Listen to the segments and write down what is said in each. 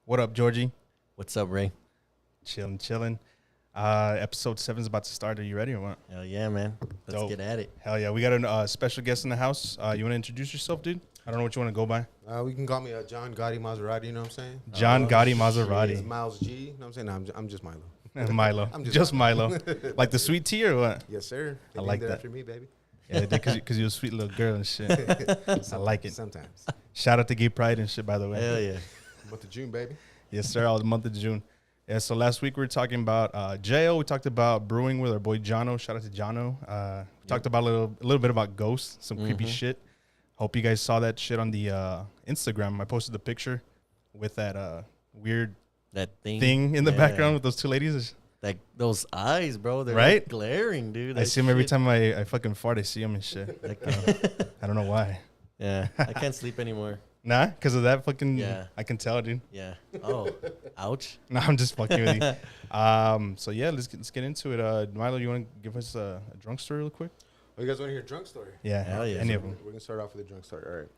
What up, Georgie? What's up, Ray? Chilling. Episode 7 is about to start. Are you ready or what? Hell yeah, man. Let's Dope. get at it. Hell yeah. We got a special guest in the house. You want to introduce yourself, dude? I don't know what you want to go by. We can call me John Gotti Maserati, you know what I'm saying? John Gotti It's Maserati. Miles G, you know what I'm saying? No, I'm just Milo. Milo. I'm just Milo. Like the sweet tea or what? Yes, sir. I like named it that. after me, baby. Yeah, because you're a sweet little girl and shit. I like it. Sometimes. Shout out to Gay Pride and shit, by the way. Hell yeah. Month of June, baby. Yes, sir. All the month of June. Yeah, so last week we were talking about jail. We talked about brewing with our boy Jono. Shout out to Jono. We talked about a little bit about ghosts, some creepy shit. Hope you guys saw that shit on the Instagram. I posted the picture with that weird That thing in the background with those two ladies. Like those eyes, bro. They're Right? like glaring, dude. I That see them every shit. time I fucking fart. I see them and shit. Like, I don't know why. yeah. I can't sleep anymore. Nah, because of that fucking. Yeah. I can tell, dude. Yeah. Oh, ouch. No, I'm just fucking with you. So yeah, let's get into it. Milo, you want to give us a drunk story real quick? Oh, you guys want to hear a drunk story? Yeah, Hell yeah. any So of them. We're going to start off with a drunk story. All right.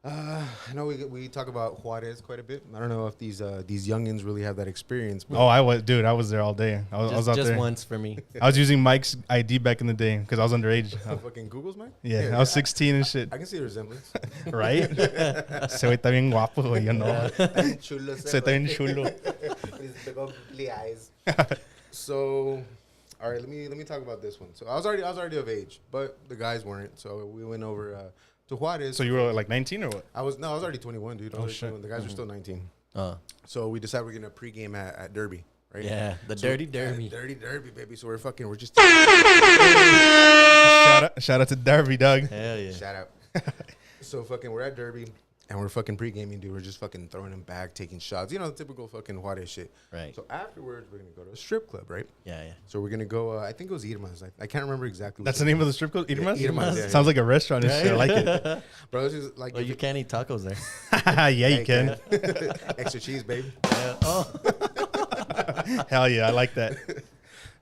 I know we talk about Juarez quite a bit. I don't know if these youngins really have that experience. But Oh, I was there all day. I was out Just there. once for me. I was using Mike's ID back in the day because I was underage. fucking Google's, man? Yeah, I was 16 and shit. I can see the resemblance. Right? Se ve está bien guapo, güey, yo no. Chulo, Se está bien chulo. His big ugly eyes. So, all right, let me talk about this one. So I was already of age, but the guys weren't. So we went over to Juarez. So you were like 19 or what? I was already 21, dude. I was already shit. 21. The guys were still 19. Oh, So we decided we're gonna pregame at Derby, right? yeah. The So- dirty yeah, derby. dirty Derby, baby. So we're just Shout out to Darby, dog. Hell yeah. shout out. So fucking we're at Derby. And we're fucking pre-gaming, dude. We're just fucking throwing them back, taking shots. You know, the typical fucking Juarez shit. Right. So afterwards, we're going to go to a strip club, right? Yeah, yeah. So we're going to go, I think it was Irma's. I can't remember exactly. That's the name of the strip club? Irma's? Irma's, yeah. Sounds like a restaurant and shit. I like it. Bro, it's just like... Well, you can't eat tacos there. Yeah, you can. Extra cheese, baby. Yeah. Oh. Hell yeah, I like that.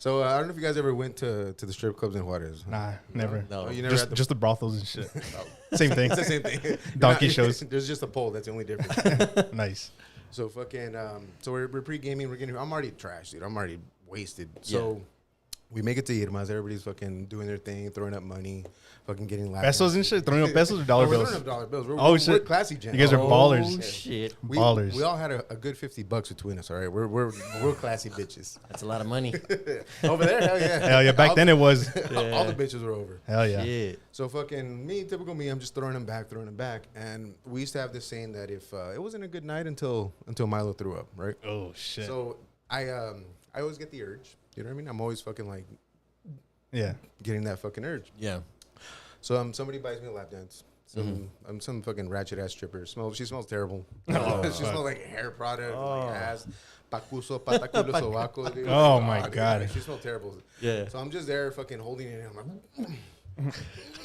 So I don't know if you guys ever went to the strip clubs in Juarez. Nah, never. No. Oh, you never had Just the brothels and shit. Same thing. It's the same thing. Donkey shows. There's just a pole. That's the only difference. Nice. So fucking... so we're pre-gaming. I'm already trashed, dude. I'm already wasted. So... We make it to Irma's. Everybody's fucking doing their thing, throwing up money, fucking getting laughed. Pesos and shit? Throwing up pesos or dollar We're bills? throwing up dollar bills. Oh, We're shit. classy, Jen. You guys are ballers. Oh, shit. Ballers. We all had a good $50 between us. All right, we're real classy bitches. That's a lot of money. Over there, hell yeah. Hell yeah, back then it was. All the bitches were over. Hell yeah. Shit. So fucking me, typical me. I'm just throwing them back. And we used to have this saying that if it wasn't a good night until Milo threw up, right? Oh, shit. So I always get the urge. You know what I mean? I'm always fucking like Yeah. getting that fucking urge. Yeah. So somebody buys me a lap dance. Some fucking ratchet ass stripper. She smells terrible. Oh, she fuck. smells like hair product, like ass, pacuso, pataculo, sobaco. Dude. Oh, my dude, God. she smells terrible. Yeah. So I'm just there fucking holding it. And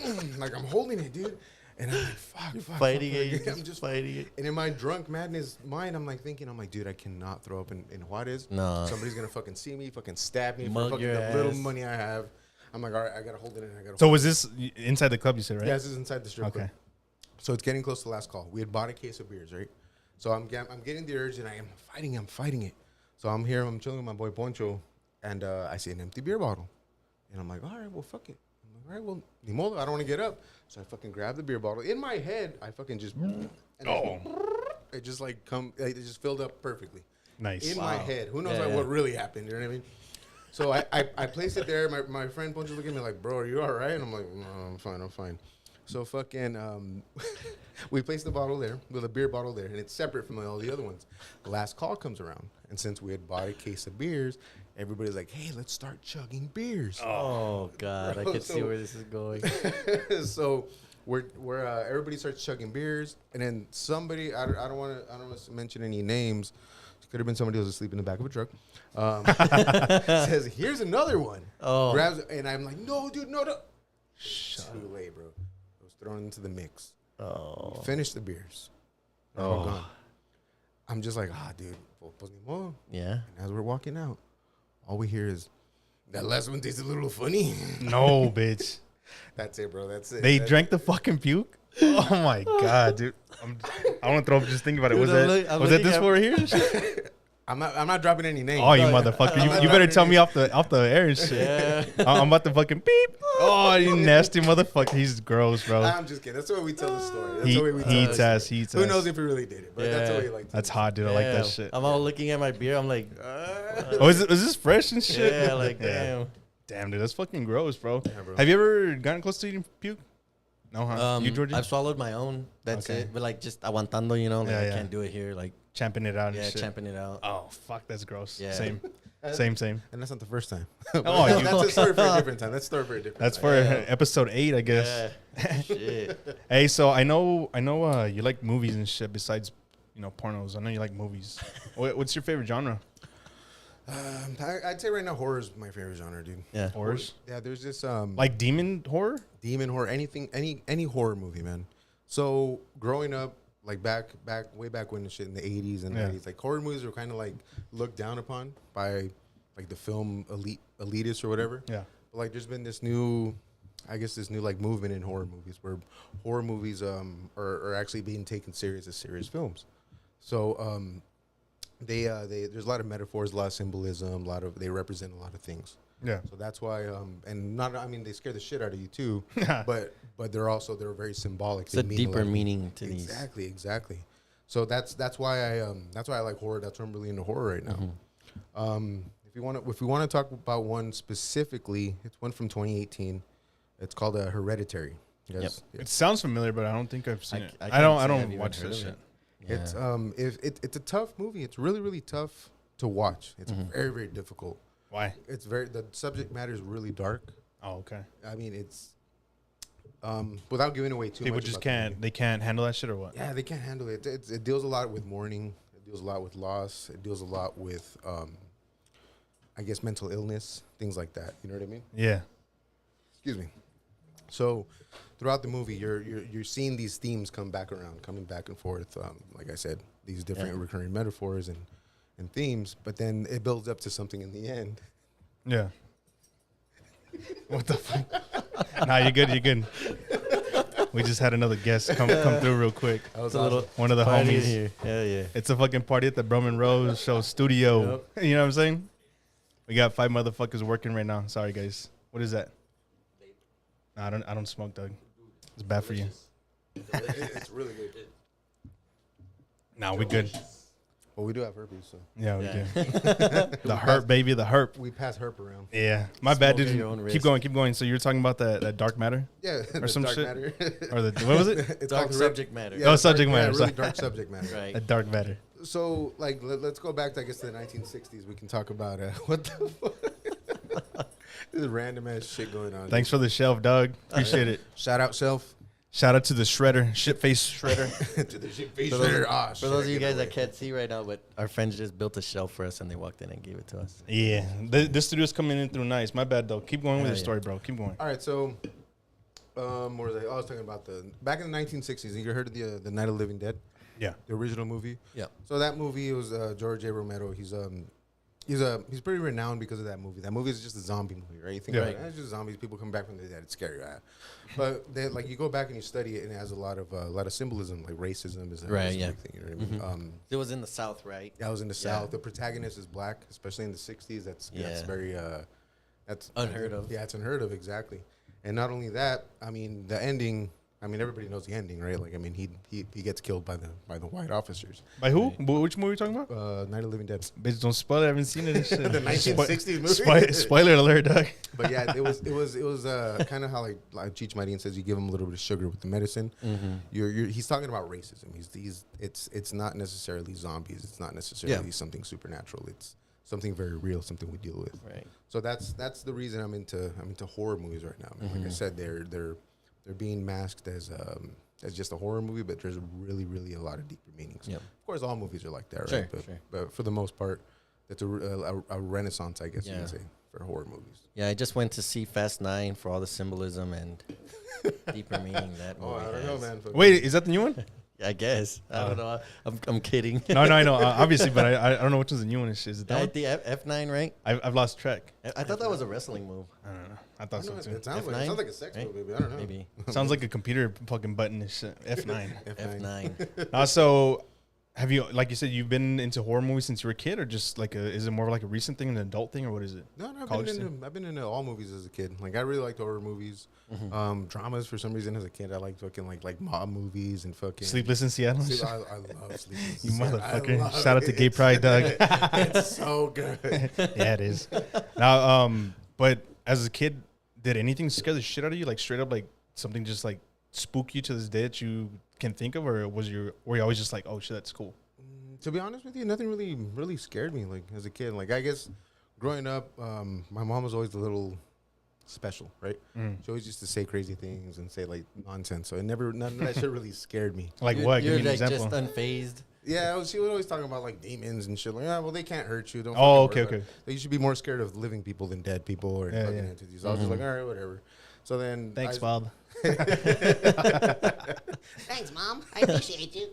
I'm like, I'm holding it, dude. And I'm like, fuck. Fighting fuck. it. I'm Just just fighting it. And in my drunk madness mind, I'm like thinking, dude, I cannot throw up in Juarez. No. Somebody's gonna fucking see me, fucking stab me Mug for fucking your the little ass. money I have. I'm like, all right, I gotta hold it in. So was this inside the club, you said, right? Yeah, this is inside the strip Okay. club. So it's getting close to last call. We had bought a case of beers, right? So I'm getting the urge, and I'm fighting it. So I'm here, I'm chilling with my boy Poncho, and I see an empty beer bottle. And I'm like, all right, well, fuck it. I'm like, all right, well, ni modo, I don't want to get up. So I fucking grab the beer bottle. In my head, I fucking just... And it just like it just filled up perfectly. Nice. In my head. Who knows Yeah, like, yeah. what really happened, you know what I mean? So I placed it there. My friend Poncho looked at me like, bro, are you all right? And I'm like, no, I'm fine. So fucking, we placed the bottle there, with a beer bottle there, and it's separate from all the other ones. The last call comes around, and since we had bought a case of beers, everybody's like, hey, let's start chugging beers. Oh, God. I Bro, can see so- where this is going. So we're everybody starts chugging beers, and then somebody, I don't want to mention any names. Could have been somebody who was asleep in the back of a truck. Says, here's another one. Oh. Grabs, and I'm like, no, dude, no. Too late, bro. It was thrown into the mix. Oh. Finished the beers. They're all gone. I'm just like, dude, pues ni modo. Yeah. And as we're walking out, all we hear is, that last one tastes a little funny. No, bitch. That's it, bro. That's it. They That's drank the fucking puke. Oh my god, dude! I want to throw up just thinking about it. Dude, Was that this one right here? I'm not dropping any names. Oh, you No, motherfucker! You better tell me off the air and shit. Yeah. I'm about to fucking beep. Oh, you nasty motherfucker! He's gross, bro. I'm just kidding. That's the way we tell the story. That's the way we tell He the eats story. ass. He eats Who ass. knows if we really did it? But that's the Yeah. way you like. That's hot, dude. I like that Yeah. shit. I'm all looking at my beer. I'm like, Oh, is this fresh and shit? yeah, like damn. Damn, dude, that's fucking gross, bro. Yeah, bro. Have you ever gotten close to eating puke? No, huh? You, Georgie? I've swallowed my own. That's Okay. it. But like just aguantando, you know, like Yeah, I yeah. can't do it here. Like Champing it out yeah, and shit. champing it out. Oh, fuck, that's gross. Yeah. Same. Same. And that's not the first time. Oh, you- that's a story for a different time. That's a story for a different That's time. for Yeah. episode 8, I guess. Yeah. Shit. Hey, so I know you like movies and shit besides, pornos. I know you like movies. What's your favorite genre? I'd say right now horror is my favorite genre, dude. Yeah. Horrors? Yeah, there's this Like demon horror? demon horror, anything, any horror movie, man. So growing up, like way back when, shit in the 80s and Yeah. 90s, like horror movies were kind of like looked down upon by like the film elitists or whatever. Yeah. But like there's been this new like movement in horror movies where horror movies are actually being taken serious as serious films. So they there's a lot of metaphors, a lot of symbolism, they represent a lot of things. Yeah. So that's why they scare the shit out of you too, but they're very symbolic. It's a deeper meaning to these. Exactly. So that's why I like horror. That's why I'm really into horror right now. Mm-hmm. If we want to talk about one specifically, it's one from 2018. It's called Hereditary. Yes. It sounds familiar, but I don't think I've seen it. I I can't don't say I've even watch heard that of shit. it. Yeah. It's a tough movie. It's really, really tough to watch. It's Mm-hmm. very, very difficult. Why? The subject matter is really dark. Oh, okay. I mean, it's without giving away too People much. just about the can't. movie. They can't handle that shit or what? Yeah, they can't handle it. It deals a lot with mourning. It deals a lot with loss. It deals a lot with, I guess, mental illness, things like that. You know what I mean? Yeah. Excuse me. So, throughout the movie, you're seeing these themes coming back and forth. Like I said, these different recurring metaphors and themes. But then it builds up to something in the end. Yeah. What the fuck? Nah, you're good. You're good. We just had another guest come through real quick. That was It's a little awesome. One of the party in homies. here. Yeah. It's a fucking party at the Monroe show studio. You know what I'm saying? We got 5 motherfuckers working right now. Sorry, guys. What is that? Nah, I don't smoke, Doug. It's bad for you. It's really good. Nah, we good. Well, we do have herpes, so Yeah, we Yeah. do. The herp, baby, the herp. we pass herp around. Yeah, my bad, Smoke at dude. your own Keep risk. going, keep going. So you're talking about that dark matter Yeah, or the some dark shit, matter. or the what was it? It's Dark called subject matter. Oh, subject dark, matter, Yeah, sorry. really dark subject matter. Right. A dark matter. So, like, let's go back to, I guess, to the 1960s. We can talk about what the fuck. This is random ass shit going on. Thanks for the shelf, Doug. Appreciate it. Shout out self. Shout out to the shredder, shitface shredder. To the shit face For shredder. Ah, For shit, those of I you gave guys it away. that can't see right now, but our friends just built a shelf for us and they walked in and gave it to us. Yeah, this studio's coming in through nice. My bad though. Keep going with Hell the yeah. story, bro. Keep going. All right, so, where was I? I was talking about back in the 1960s. You heard of the Night of the Living Dead, Yeah. the original movie? Yeah. So that movie was George A. Romero. He's pretty renowned because of that movie. That movie is just a zombie movie, right? You think Yeah. about it, it's just zombies. People come back from the dead. It's scary, right? But then, like, you go back and you study it, and it has a lot of symbolism, like racism is a Right, big yeah. thing. You know what I mean? It was in the South, right? I was in the Yeah. South. The protagonist is black, especially in the 60s. That's Yeah. very that's Unheard of. Yeah, it's unheard of, exactly. And not only that, I mean, the ending. I mean, everybody knows the ending, right? Like, I mean, he gets killed by the white officers. By who? Which movie are you talking about? Night of the Living Dead. Bitch, don't spoil it. I haven't seen it. And shit. The 1960s movie. Spoiler alert, Doug. But yeah, it was kind of how like Cheech Marin says, you give him a little bit of sugar with the medicine. Mm-hmm. He's talking about racism. It's not necessarily zombies. It's not necessarily something supernatural. It's something very real, something we deal with. Right. So that's the reason I'm into horror movies right now. I mean, like I said, they're being masked as just a horror movie, but there's really, really a lot of deeper meanings. Yep. Of course, all movies are like that, right? Sure, but, sure. but for the most part, it's a renaissance, I guess you Yeah. can say, for horror movies. Yeah, I just went to see Fast 9 for all the symbolism and deeper meaning that movie Oh, I don't know, has. man. Wait, is that the new one? I guess. I don't know. I'm kidding. No, I know, obviously, but I don't know which one's the new one. Is it that I one? think F9, right? I've lost track. I thought that was a wrestling move. I don't know. I thought so too. It sounds F9? like a sex Right? movie, but I don't know. Maybe. Sounds like a computer fucking button and shit. F9. F9. So, have you, like you said, you've been into horror movies since you were a kid, or just like is it more like a recent thing, an adult thing, or what is it? No, College I've been into all movies as a kid. Like I really liked horror movies, dramas for some reason as a kid. I liked fucking like mob movies and fucking Sleepless in Seattle. I love Sleepless. You motherfucker! I love Shout out to it. Gay Pride, Doug. It's so good. Yeah, it is. Now, but as a kid, did anything scare the shit out of you? Like straight up, like something just like spook you to this day that you can think of, or were you always just like, oh shit, that's cool? To be honest with you, nothing really scared me like as a kid. Like I guess growing up, my mom was always a little special, right? She always used to say crazy things and say like nonsense. So none of that shit really scared me. Like what? Give You're me an like example. just unfazed. Yeah, she would always talk about like demons and shit. Like, well, they can't hurt you. Don't. Oh, fucking worry okay. about it. Like, you should be more scared of living people than dead people or fucking entities. So I was just like, all right, whatever. So then, Thanks, Bob. Thanks, Mom. I appreciate you.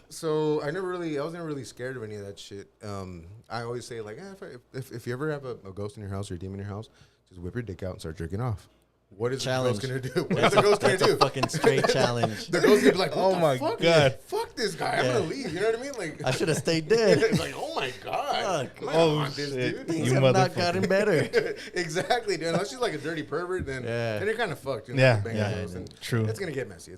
So I was never really scared of any of that shit. I always say like, if you ever have a ghost in your house or a demon in your house, just whip your dick out and start jerking off. What is Challenge. the ghost gonna do? What is the ghost gonna That's do? a fucking straight challenge. The ghost gonna be like, what Oh the my fuck? God. Fuck this guy. I'm Yeah. gonna leave. You know what I mean? Like I should have stayed dead. it's like, oh my god. Fuck. I'm not Oh, on this, shit. dude. Things You have not motherfucker. gotten better. Exactly, dude. Unless she's like a dirty pervert, then you're kind of fucked. You know, Yeah, bang yeah. the ghost, and True. It's gonna get messy.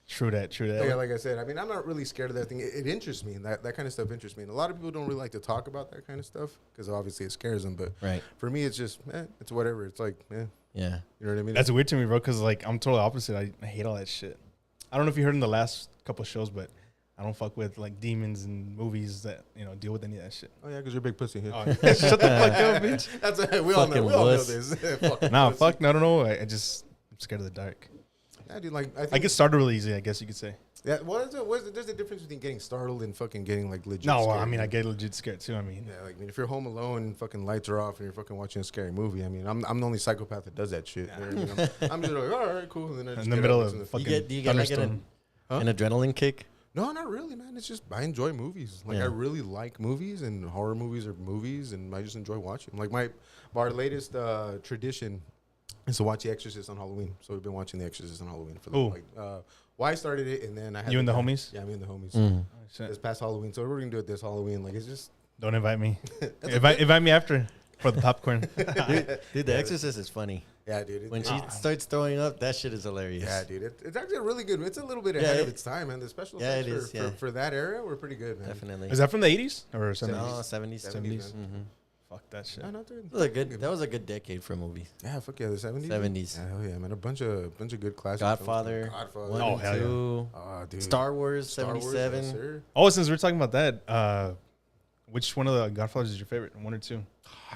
True that. Yeah, like I said, I mean, I'm not really scared of that thing. It interests me. That kind of stuff interests me. And a lot of people don't really like to talk about that kind of stuff because obviously it scares them. But Right. for me, it's just, it's whatever. It's like, Yeah. you know what I mean? That's weird to me, bro, because like I'm totally opposite. I hate all that shit. I don't know if you heard in the last couple shows, but I don't fuck with like demons and movies that deal with any of that shit. Oh yeah, because you're a big pussy. Oh, shut the fuck up, bitch. That's we all know. We all know wuss. this. Fucking Nah, pussy. fuck. No, I don't know. I'm scared of the dark. Yeah, dude. Like I I think. get started really easy, I guess you could say. Yeah. There's a difference between getting startled and fucking getting like legit. No, scared, I mean I dude. get legit scared too. I mean, Yeah, like I mean, if you're home alone and fucking lights are off and you're fucking watching a scary movie, I mean, I'm the only psychopath that does that shit. You know what I mean? I'm just like, all right, cool. And then I just in the get middle up of and listen to fucking Do you get like thunderstorm. Huh? an adrenaline kick? No, not really, man. It's just I enjoy movies. Like Yeah. I really like movies, and horror movies are movies, and I just enjoy watching. Like our latest tradition is to watch The Exorcist on Halloween. So we've been watching The Exorcist on Halloween for Ooh. like. Well, I started it, and then I had You and the guy- homies? Yeah, me and the homies. Mm. Oh, shit. This past Halloween, so we're gonna do it this Halloween. Like it's just Don't invite me. Invite me after for the popcorn. Dude, The Exorcist is funny. yeah, dude. When she starts throwing up, that shit is hilarious. Yeah, dude. It's actually a really good. It's a little bit ahead of its time, man. The special Yeah, effects it is, yeah. for that era were pretty good, man. Definitely. Is that from the 80s or 70s? No, 70s. 70s. Mm-hmm. Fuck that shit. Yeah, not dude. That was a good decade for movies. Yeah, fuck yeah, the 70s. 70s. Yeah, hell yeah, man. A bunch of good classics. Godfather. Godfather. One Oh, and hell yeah. two. Oh, dude. Star Wars, Star Wars, 77. yes, sir. Oh, since we're talking about that, which one of the Godfathers is your favorite? One or two?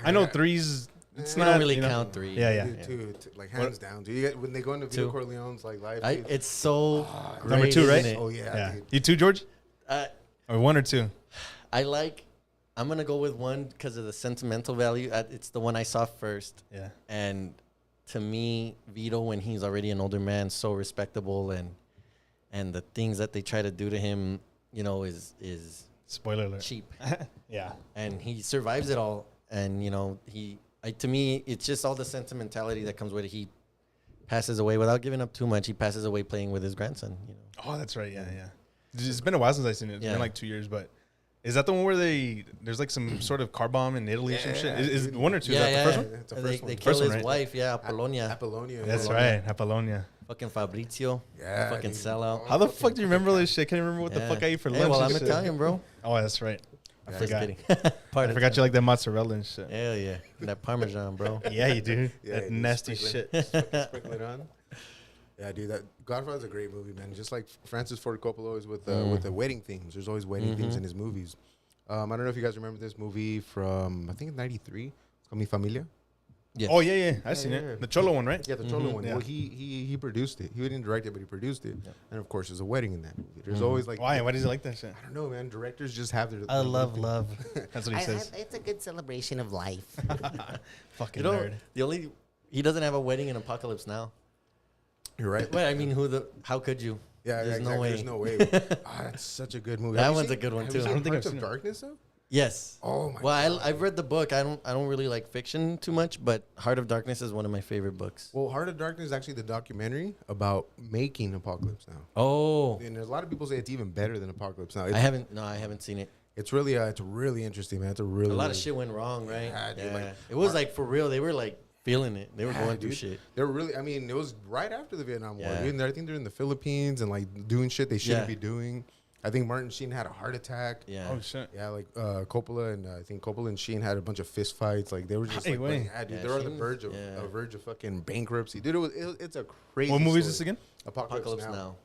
I know three's. It's We not don't really you know. count three. Yeah, yeah. Dude, two, like hands down. Dude, you get, when they go into Vito Two. Corleone's like life. dude. It's so great. Number two, right? isn't it? Oh yeah, Yeah. dude. You two, George? Uh, Or one or two? I'm going to go with one because of the sentimental value. It's the one I saw first. Yeah. And to me, Vito, when he's already an older man, so respectable, and the things that they try to do to him, is Spoiler alert. cheap. Yeah. And he survives it all. And, to me, it's just all the sentimentality that comes with it. He passes away without giving up too much. He passes away playing with his grandson, Oh, that's right. Yeah, yeah. It's been a while since I've seen it. It's Yeah. been like 2 years, but is that the one where there's like some sort of car bomb in Italy or some shit? Is dude. one or two? Yeah, is that yeah. the first one? That's the And first they one. kill First one, his right? wife, yeah, Apollonia. Apollonia. That's Apollonia. right. Apollonia. Fucking Fabrizio. Yeah, Fucking dude. sellout. How the fuck do you remember all this shit? I can't remember what the Yeah. fuck I ate for Hey, lunch. well, and I'm shit. Italian, bro. Oh, that's right. I Just forgot. kidding. I forgot you like that mozzarella and shit. Hell yeah. That Parmesan, bro. Yeah, you do. Yeah, That dude, nasty sprinkle shit. Sprinkle it on. Yeah, dude, that Godfather's a great movie, man. Just like Francis Ford Coppola is with the wedding themes. There's always wedding themes in his movies. I don't know if you guys remember this movie from I think '93. It's called Mi Familia. Yes. Oh yeah, yeah. I seen yeah. it. The Cholo one, right? Yeah, the Cholo one. Yeah. Well, he produced it. He didn't direct it, but he produced it. And of course, there's a wedding in that movie. There's always like Why? Why does he like that shit? I don't know, man. Directors just have their. I love love. That's what he says. It's a good celebration of life. Fucking You know, nerd. he doesn't have a wedding in Apocalypse Now. You're right. Well, I mean, how could you? Yeah, There's exactly. no way. There's no way. That's such a good movie. That Have you one's a seen- good one, have too. You I seen don't think Hearts I've of seen it. Darkness though? Yes. Oh my Well, god. I've read the book. I don't really like fiction too much, but Heart of Darkness is one of my favorite books. Well, Heart of Darkness is actually the documentary about making Apocalypse Now. Oh, And there's a lot of people say it's even better than Apocalypse Now. I haven't seen it. It's really interesting, man. It's a really A lot of really- shit went wrong, right? Yeah, dude, like, it was like for real. They were like feeling it. They were Yeah, going through dude. shit. They're really. I mean, it was right after the Vietnam War. Yeah. Dude, and I think they're in the Philippines and like doing shit they shouldn't Yeah. be doing. I think Martin Sheen had a heart attack. Yeah. Oh shit. Yeah, like Coppola and I think Coppola and Sheen had a bunch of fist fights. Like they were just Hey, like, wait. yeah, dude, Yeah, they're on the Sheen- verge of yeah. fucking bankruptcy. Dude, it's a crazy. What movie is story. this again? Apocalypse, Apocalypse now. Now.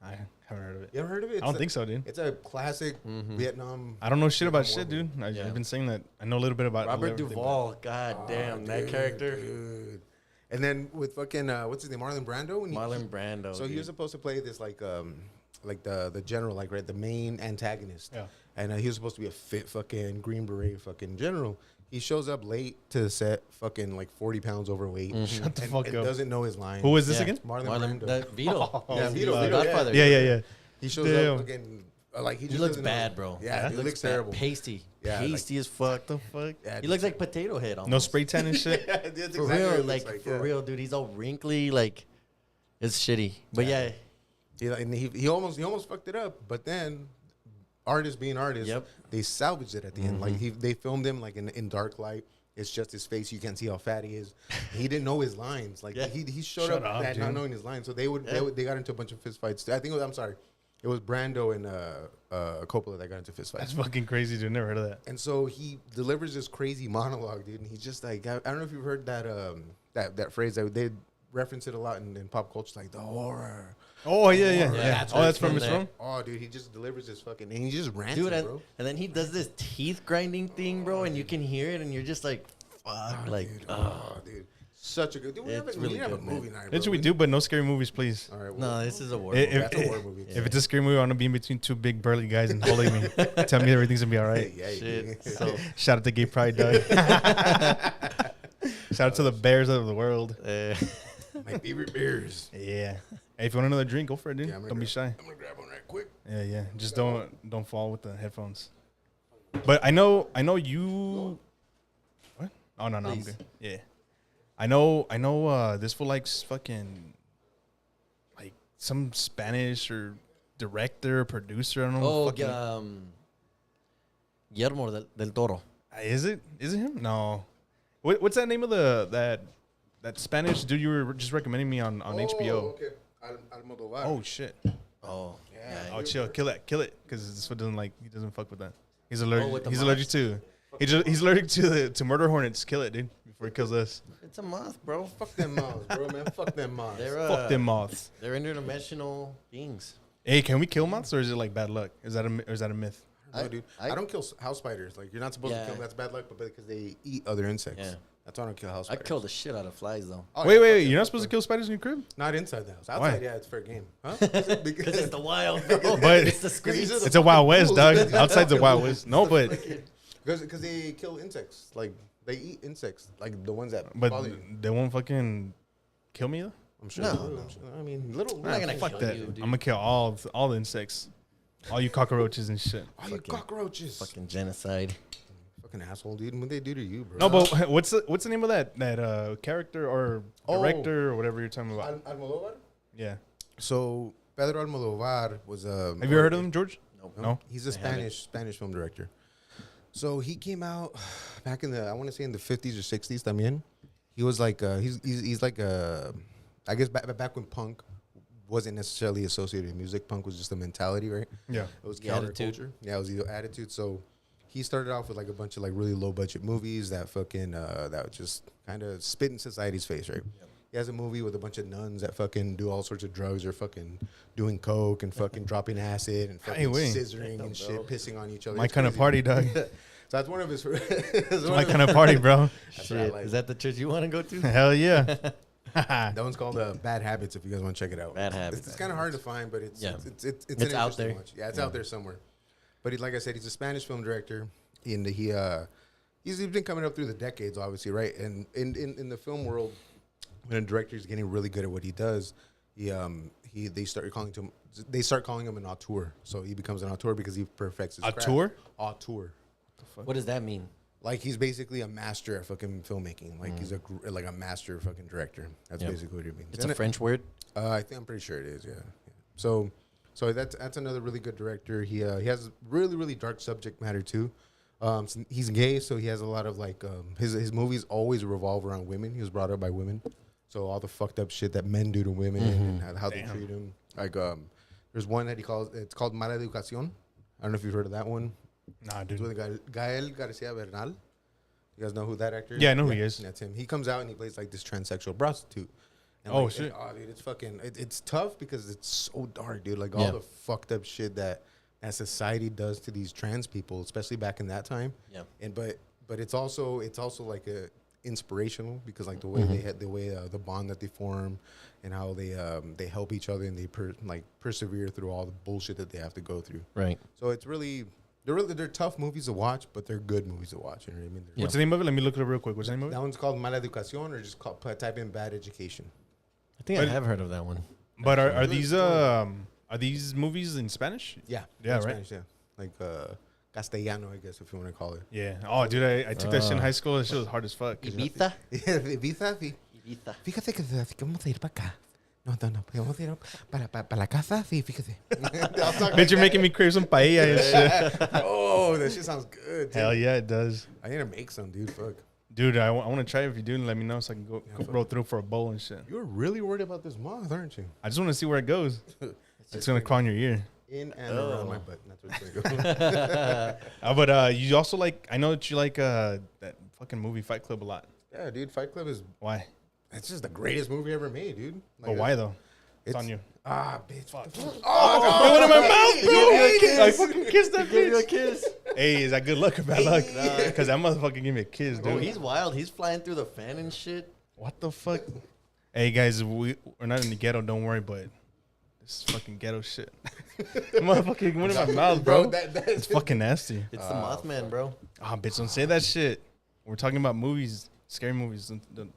I haven't heard of it. You ever heard of it? I don't think so, dude. It's a classic Vietnam. I don't know shit about Vietnam shit, War dude. Yeah. I've been saying that. I know a little bit about Robert everything, but- Duvall. God damn, that Dude, character. dude. And then with fucking what's his name, Marlon Brando. When Marlon Brando. So he was dude. supposed to play this like the general, like right, the main antagonist. Yeah. And he was supposed to be a fit fucking Green Beret fucking general. He shows up late to the set, fucking like 40 pounds overweight. Shut the and, fuck and up. doesn't know his line. Who is this Yeah. again? Marlon Brando. that Vito. Oh, Yeah, Vito, The Vito, yeah. Godfather. Yeah, yeah, yeah. He shows Damn. up fucking like he He just looks doesn't know. bad, bro. Yeah, he looks bad. terrible. Pasty. Yeah, like- Pasty as fuck. The fuck? Yeah, He looks like Potato Head. Almost. No spray tan and shit. Yeah, that's For exactly what real, it looks like for yeah. real, dude. He's all wrinkly. Like it's shitty. But yeah, He almost fucked it up, but then artists being artists, Yep. they salvaged it at the end. Like they filmed him like in dark light. It's just his face. You can't see how fat he is. He didn't know his lines. Like Yeah. he showed Shut up up, not dude. knowing his lines. So they got into a bunch of fist fights. I think I'm sorry, it was Brando and Coppola that got into fist That's fights. fucking crazy, dude. Never heard of that. And so he delivers this crazy monologue, dude. And he's just like, I don't know if you've heard that that phrase that they reference it a lot in pop culture, like the horror. Oh yeah, yeah, Yeah, yeah. that's Oh, where that's it's from from Miss there. Rome. Oh, dude, he just delivers this fucking, and he just rants, dude, bro. and then he does this teeth grinding thing, bro, and you can hear it, and you're just like, fuck, like, Dude, oh, dude, such a good. Dude, we It's have, really we have a good, man. movie night. That's bro. what we do, but no scary movies, please. All right. no, this is a war. If- movie. That's a horror movie. If it's a scary movie, I want to be in between two big burly guys and holding me. Tell me everything's gonna be all right. yeah, Shit. So, Shout out to Gay Pride, Doug. Shout out to the bears of the world. my favorite beers. Yeah. Hey, if you want another drink, go for it, dude. Yeah, I'm gonna Don't be grab- shy. I'm gonna grab one right quick. Yeah, yeah. Just don't fall with the headphones. But I know you. What? Oh no, I'm Please. good. Yeah. I know. This fool likes fucking like some Spanish or director, or producer. I don't know. oh, fucking, Guillermo del Toro. Is it him? No. What's that name of that Spanish dude you were just recommending me on HBO? Okay. Almodovar. Oh shit. Oh, Yeah. Oh chill, kill it, because this one he doesn't fuck with that. He's allergic. with the He's moths. allergic to. He's allergic to murder hornets. Kill it, dude, before he kills us. It's a moth, bro. Fuck them moths, bro, man. Fuck them moths. They're Fuck them moths. They're interdimensional beings. Hey, can we kill moths or is it like bad luck? Is that a myth? No, dude. I don't kill house spiders. Like, you're not supposed to Yeah. kill them. That's bad luck, but because they eat other insects. Yeah. That's why I don't kill house I spiders. kill the shit out of flies though. Oh, Wait, yeah, wait, fuck you're it, not supposed to fuck kill spiders in your crib? it. Not inside the house. Why? Outside, yeah, it's fair game. Huh? Because it's the wild, bro. But it's the streets. It's a Wild West, dog. Outside's a Wild West. No, but Because they kill insects. Like, they eat insects. Like, the ones that but bother you. they won't fucking kill me though. I'm sure. No, they will. no. I'm sure. I mean, little. not gonna Fuck kill that. you, dude. I'm gonna kill all the insects, all you cockroaches and shit. Oh, you Fucking- cockroaches. Fucking genocide. Fucking asshole, dude. What they do to you, bro? No, but what's the name of that character or director or whatever you're talking about? Almodovar? Yeah. So, Pedro Almodovar was a. Have you heard of him, George? Nope. No. He's a Spanish film director. So he came out back in I want to say in the 50s or 60s. También, he was like he's like I guess back when punk wasn't necessarily associated with music. Punk was just a mentality, right? Yeah. It was The attitude. counterculture. Yeah, it was the attitude. So he started off with like a bunch of like really low budget movies that fucking that would just kind of spit in society's face, right? He has a movie with a bunch of nuns that fucking do all sorts of drugs or fucking doing coke and fucking dropping acid and fucking wait. scissoring and shit, pissing on each other. My It's kind of crazy. party, dog. So that's one of his. It's my kind of party, bro. That's what I Shit. like. Is that the church you want to go to? Hell yeah. That one's called Bad Habits. If you guys want to check it out, Bad Habits. It's kind of hard to find, but it's Yeah. it's It's an out interesting there. watch. Yeah, it's out there somewhere. But like I said, he's a Spanish film director, and he's been coming up through the decades, obviously, right? And in the film world, when a director is getting really good at what he does, they start calling him an auteur. So he becomes an auteur because he perfects his craft. Auteur. What does that mean? Like he's basically a master at fucking filmmaking. Like he's a master fucking director. That's basically what it means. It's a French word. I'm pretty sure it is. Yeah. So that's another really good director. He has really really dark subject matter too. So he's gay, so he has a lot of like his movies always revolve around women. He was brought up by women, so all the fucked up shit that men do to women and how they treat them. Like there's one that it's called Mala Educación. I don't know if you've heard of that one. Nah, dude. It's with Gael Garcia Bernal. You guys know who that actor is? Yeah, I know who he is. That's him. He comes out and he plays like this transsexual prostitute. And Oh, like, shit. Dude, it's fucking. It's tough because it's so dark, dude. Like all the fucked up shit that society does to these trans people, especially back in that time. Yeah. And but it's also like a inspirational because like the way they had the bond that they form and how they help each other and they persevere through all the bullshit that they have to go through. Right. So it's they're tough movies to watch, but they're good movies to watch. You know what I mean? What's the name of it? Let me look it up real quick. What's the name of it? That one's called Mala Educación, or just type in Bad Education. I think I have heard of that one. But are these movies in Spanish? Yeah. Yeah, right. Spanish, yeah. Like Castellano, I guess, if you want to call it. Yeah. Oh, dude, I took that shit in high school. That shit was hard as fuck. Ibiza. Ibiza. Fíjate que vamos a ir para acá. No, vamos a ir para la casa. Sí, fíjate. Bitch, you're making me crave some paella and shit. Oh, that shit sounds good, dude. Hell yeah, it does. I need to make some, dude. Fuck. Dude, I want to try it. If you do, let me know so I can go roll through for a bowl and shit. You're really worried about this moth, aren't you? I just want to see where it goes. It's going to crawl in your ear. In and around my butt. That's where it's going to go. But you also like, I know that you like that fucking movie Fight Club a lot. Yeah, dude. Fight Club is... Why? It's just the greatest movie ever made, dude. Like, But why, though? It's on you. Ah, bitch. Fuck. Oh, What in my mouth, bro? I I fucking kissed that Give you a bitch. kiss. Hey, is that good luck or bad luck? Because that motherfucker gave me a kiss, dude. Bro, he's wild. He's flying through the fan and shit. What the fuck? Hey, guys, we're not in the ghetto, don't worry, but this is fucking ghetto shit. Motherfucker went in my mouth, bro. It's fucking nasty. It's the Mothman, bro. Ah, bitch, don't say that shit. We're talking about movies, scary movies. Don't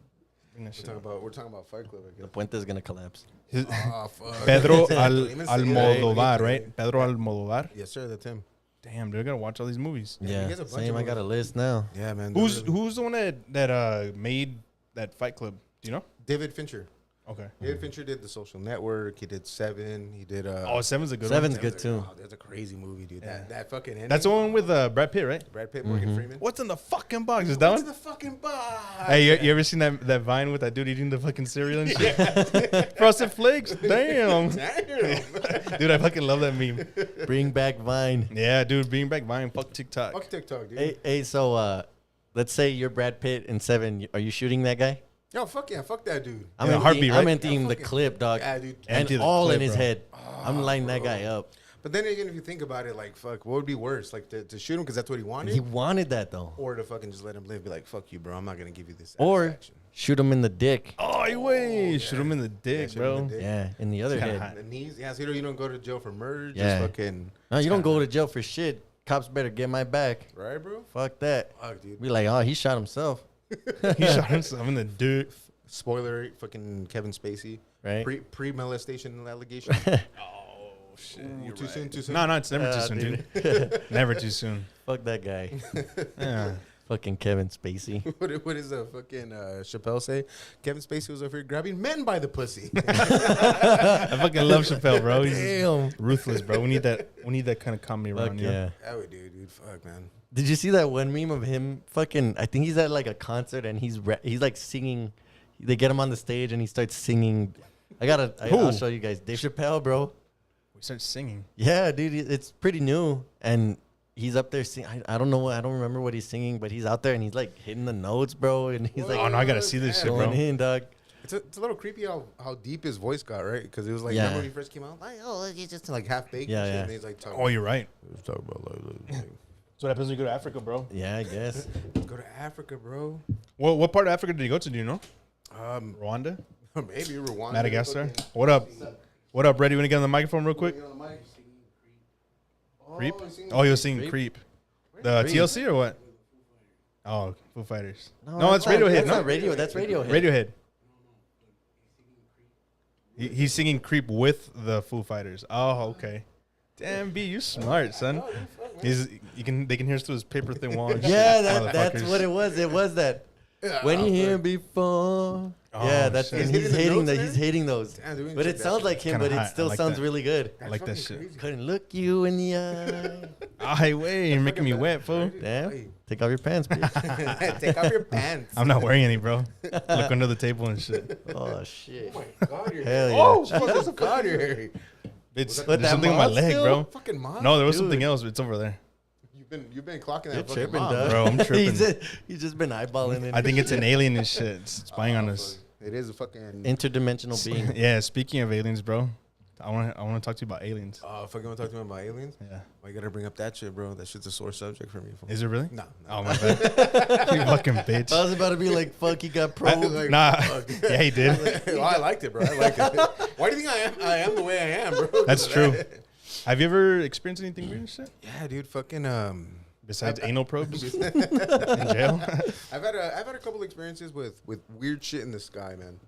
bring that shit. We're talking about Fight Club, I The guess. Puente is gonna collapse. Oh, fuck. Pedro Even Almodovar, right? Pedro Almodovar. Yes, sir. That's him. Damn, dude, I gotta watch all these movies. Yeah, he Yeah, has a bunch same. of I got a list now. Yeah, man. Who's the one that made that Fight Club? Do you know? David Fincher. Okay. David Fincher did The Social Network. He did Seven. He did. Oh, Seven's a good Seven's one. good too. Oh, that's a crazy movie, dude. Yeah. That fucking ending. That's the one with Brad Pitt, right? Brad Pitt, Morgan Freeman. What's in the fucking box? Is that What's one? in the fucking box? Hey, you ever seen that Vine with that dude eating the fucking cereal and shit? Frosted Flakes? Damn. Damn. Dude, I fucking love that meme. Bring back Vine. Yeah, dude, bring back Vine. Fuck TikTok. Fuck TikTok, dude. Hey, so let's say you're Brad Pitt in Seven. Are you shooting that guy? Yo, fuck yeah, fuck that dude. I'm Yeah, emptying, heartbeat, right? I'm emptying Yeah, the fucking- clip, dog. Yeah, dude. And Empty the all clip, in his bro. head. I'm lining that bro. guy up. But then again, if you think about it, like, fuck, what would be worse? Like, to shoot him because that's what he wanted? He wanted that though. Or to fucking just let him live, be like, fuck you, bro. I'm not going to give you this Or satisfaction. shoot him in the dick. Oh, wait. Shoot him in the dick, shoot him in bro. the dick. Yeah, in the other It's kinda head. hot. The knees, yeah, so you don't go to jail for murder. Yeah. Just fucking, No, you don't go to jail for shit. Cops better get my back. right, bro? Fuck that. Fuck, dude. Be like, oh, he shot himself, He shot himself in the dick. Spoiler, fucking Kevin Spacey. right? Pre-molestation allegation. Oh, shit. Ooh, You're too right. soon, too soon. No, it's never too soon, dude. Never too soon. Fuck that guy. Yeah. Fucking Kevin Spacey. What does fucking Chappelle say? Kevin Spacey was over here grabbing men by the pussy. I fucking love Chappelle, bro. He's Damn. ruthless, bro. We need that kind of comedy Fuck around here. yeah. That would do, dude. Fuck, man. Did you see that one meme of him fucking? I think he's at like a concert and he's like singing. They get him on the stage and he starts singing. I'll show you guys. Dave Chappelle, bro. We start singing. Yeah, dude, it's pretty new, and he's up there singing. I don't know. I don't remember what he's singing, but he's out there and he's like hitting the notes, bro. And he's like, Oh, no, I gotta see this shit, going bro. in, dog. It's a little creepy how deep his voice got, right? Because it was like, Yeah. remember when he first came out? Like, oh, he's just like half baked Yeah, and shit. yeah. And he's like, talking, Oh, you're right. talking about like, So what happens when you go to Africa, bro? Yeah, I guess. go to Africa, bro. Well, what part of Africa did you go to? Do you know? Rwanda? Maybe Rwanda. Madagascar? What up? What up, Brady? You want to get on the microphone real quick? Creep? Oh, you're singing Creep. The Creep? TLC or what? Oh, Foo Fighters. No, it's that's not- Radiohead. That's No, not radio. That's Radiohead. Radiohead. He's singing "Creep" with the Foo Fighters. Oh, okay. Damn, B, you smart, son. They can hear us through his paper thin wall. And Yeah, shit, that's motherfuckers. what it was. It was that. When you hear before. Oh, Yeah, that's shit. and He's he's hitting the hating notes that. there? He's hating those. Damn, dude, But check it that sounds shit. like him, Kinda but hot. it still I like sounds that. really good. I like that fucking shit. crazy. Couldn't look you in the eye. Ay, way, you're making me wet, fool. Damn. Take off your pants, bitch. Take off your pants. I'm not wearing any, bro. Look under the table and shit. Oh, shit. Oh my god, you're Hell yeah. Oh, Jesus, God, you're hairy. It's But there's that something on my mod leg, still? bro. Fucking mom. No, there was Dude. something else. It's over there. You've been clocking You're that fucking tripping, mom. dog. Bro, I'm tripping. He's just been eyeballing it. I think it's an alien and shit. It's spying on us. It is a fucking. Interdimensional being. Yeah, speaking of aliens, bro. I want to talk to you about aliens. Oh, fucking want to talk to me about aliens? Yeah. Why you gotta bring up that shit, bro? That shit's a sore subject for me. Is it really? No. Oh, my bad. You fucking bitch. I was about to be like, fuck, he got probed. Like, Nah. fuck. Yeah, he did. Well, I liked it, bro. I liked it. Why do you think I am the way I am, bro? That's true. Have you ever experienced anything weird and shit? Yeah, dude. Fucking Besides anal probes in jail? I've had a couple experiences with weird shit in the sky, man.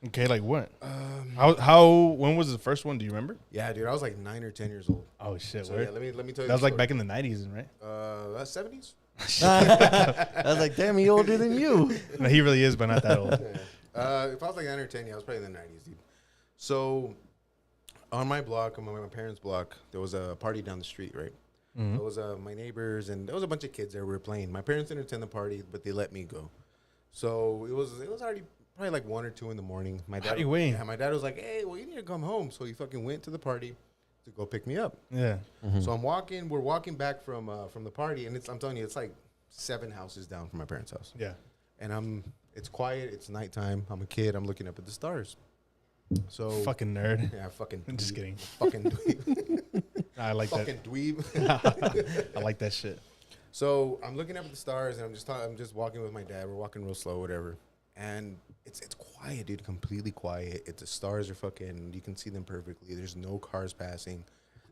Okay, like what? When was the first one? Do you remember? Yeah, dude. I was like 9 or 10 years old. Oh, shit. So word? yeah, let me tell you. That was the like story. back in the 90s, right? That's 70s. I was like, damn, he older than you. No, he really is, but not that old. If I was like 9 or 10, yeah, I was probably in the 90s, dude. So on my block, on my parents' block, there was a party down the street, right? Mhm. There was my neighbors, and there was a bunch of kids there. We were playing. My parents didn't attend the party, but they let me go. So it was already probably like 1 or 2 in the morning. My dad, my dad was like, "Hey, well, you need to come home." So he fucking went to the party to go pick me up. Yeah. So we're walking back from the party, and I'm telling you, it's like 7 houses down from my parents' house. Yeah. And it's quiet, it's nighttime. I'm a kid. I'm looking up at the stars. So Fucking nerd. yeah, fucking. I'm just dweeb. kidding. Fucking dweeb. I like Fucking that. dweeb. I like that shit. So I'm looking up at the stars, and I'm just walking with my dad. We're walking real slow, whatever. And it's quiet, dude. Completely quiet. The stars are fucking. You can see them perfectly. There's no cars passing.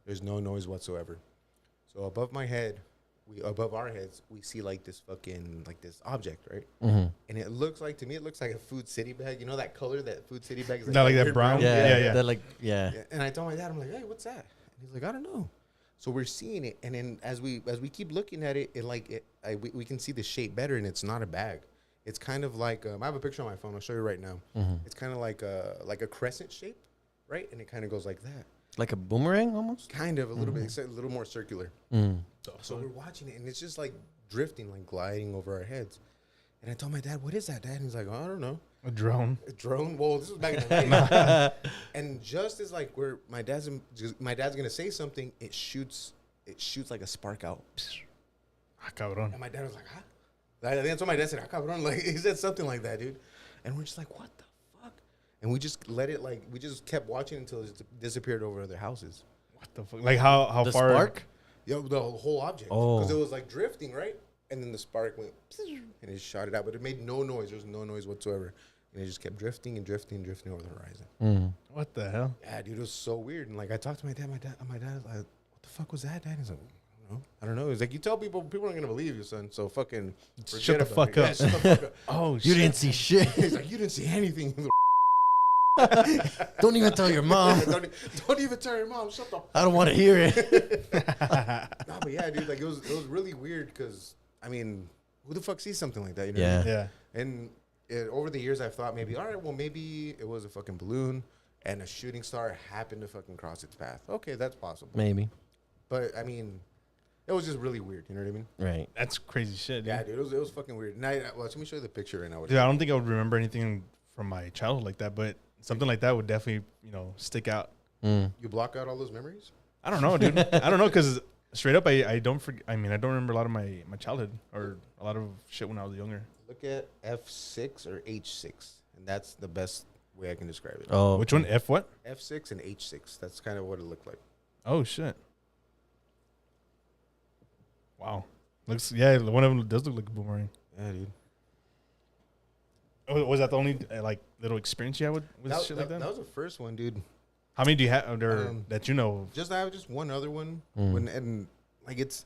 There's no noise whatsoever. So above my head, above our heads, we see like this object, right? And it looks like a Food City bag. You know that color, that Food City bag is Not like that weird brown? Yeah, Yeah. That like, yeah. And I told my dad, I'm like, "Hey, what's that?" And he's like, "I don't know." So we're seeing it, and then as we keep looking at it, we can see the shape better, and it's not a bag. It's kind of like I have a picture on my phone. I'll show you right now. It's kind of like a crescent shape, right? And it kind of goes like that. Like a boomerang almost? Kind of a little bit, it's a little more circular. So we're watching it, and it's just like drifting, like gliding over our heads. And I told my dad, "What is that, Dad?" And he's like, "Oh, I don't know." A drone. A drone? Well, this was back in the 90s. And just as like my dad's gonna say something, it shoots like a spark out. Ah, cabrón. And my dad was like, "Huh?" That's what my dad said. "Ah, cabrón." Like he said something like that, dude. And we're just like, "What the fuck?" And we just we just kept watching until it disappeared over other houses. What the fuck? Like how The far? spark? Yo, the whole object. Oh. Because it was like drifting, right? And then the spark went, and it shot it out, but it made no noise. There was no noise whatsoever. And it just kept drifting and drifting and drifting over the horizon. What the hell? Yeah, dude, it was so weird. And like I talked to my dad was like, "What the fuck was that, Dad?" He's like, I don't know. He's like, "You tell people aren't gonna believe you, son. So fucking Shut the forget fuck about it." up. Yeah, shut the fuck up. Oh, You didn't see shit. He's like, "You didn't see anything." Don't even tell your mom. don't even tell your mom. Shut the. I don't want to hear it. No, but yeah, dude, like it was really weird because I mean, who the fuck sees something like that? You know Yeah. what I mean? Yeah. And over the years, I've thought maybe, all right, well, maybe it was a fucking balloon and a shooting star happened to fucking cross its path. Okay, that's possible. Maybe. But I mean, it was just really weird. You know what I mean? Right. That's crazy shit, dude. Yeah, dude, it was fucking weird. Now, let me show you the picture right now. Dude, I don't think I would remember anything from my childhood like that, but something like that would definitely, stick out. You block out all those memories? I don't know, dude. I don't know, because straight up, I don't forget. I mean, I don't remember a lot of my childhood or a lot of shit when I was younger. Look at F6 or H6, and that's the best way I can describe it. Oh. Which one? F what? F6 and H6. That's kind of what it looked like. Oh, shit. Wow. Looks, yeah, one of them does look like a boomerang. Yeah, dude. Oh, was that the only, little experience you had with shit like that? That was the first one, dude. How many do you have that you know of? I have just one other one. And like it's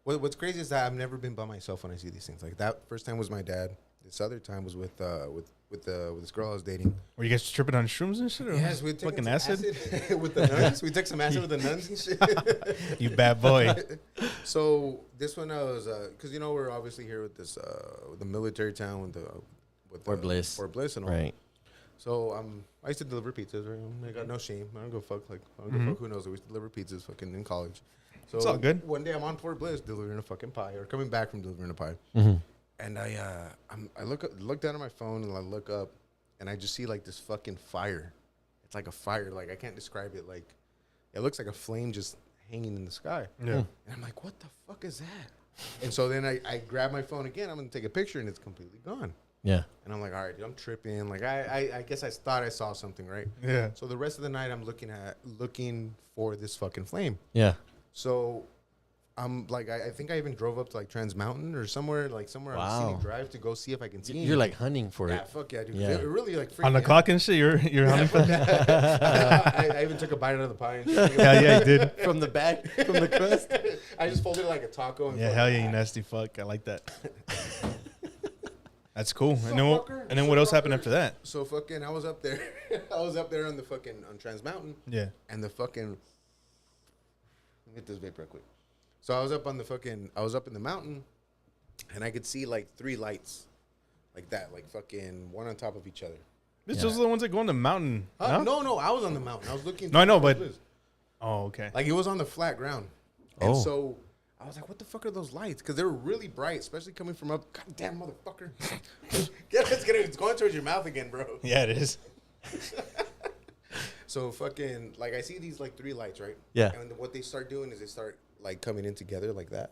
what's crazy is that I've never been by myself when I see these things. Like that first time was my dad. this other time was with this girl I was dating. Were you guys tripping on shrooms and shit? Or Yes, we took fucking some acid. with the nuns. We took some acid with the nuns and shit. You bad boy. So this one I was because we're obviously here with this with the military town with Fort Bliss. Fort Bliss and all. Right. So I used to deliver pizzas. Right? I got no shame. I don't go fuck. Like I don't go fuck. Who knows? We used to deliver pizzas fucking in college. So it's all good. One day I'm on Fort Bliss delivering a fucking pie, or coming back from delivering a pie, and I look down at my phone and I look up, and I just see like this fucking fire. It's like a fire. Like I can't describe it. Like it looks like a flame just hanging in the sky. Yeah. And I'm like, what the fuck is that? And so then I grab my phone again. I'm gonna take a picture, and it's completely gone. Yeah. And I'm like, all right, dude, I'm tripping. Like I guess I thought I saw something, right? Yeah. So the rest of the night I'm looking for this fucking flame. Yeah. So I'm like, I think I even drove up to like Trans Mountain or somewhere on Scenic Drive to go see if I can see. You're like hunting for yeah, it. fuck yeah, dude. Yeah. It really like freaked On the me out. clock and shit, you're hunting for that? I even took a bite out of the pie. And shit. Hell yeah, you did. From the back, from the crust. I just folded it like a taco. And Yeah, hell yeah, you nasty fuck. I like that. That's cool. And then what else happened after that? So fucking, I was up there. I was up there on the fucking on Trans Mountain. Yeah. And the fucking. Let me get this vape real quick. So I was up on the fucking. I was up in the mountain, and I could see like 3 lights, like that, like fucking one on top of each other. Bitch, those are the ones that go on the mountain. No, I was on the mountain. I was looking. No, I know, towards but- Liz. Oh, okay. Like it was on the flat ground. And Oh. so I was like, what the fuck are those lights? Because they were really bright, especially coming from up. Goddamn motherfucker. It's going towards your mouth again, bro. Yeah, it is. So fucking, like I see these like 3 lights, right? Yeah. And what they start doing is they start like coming in together like that.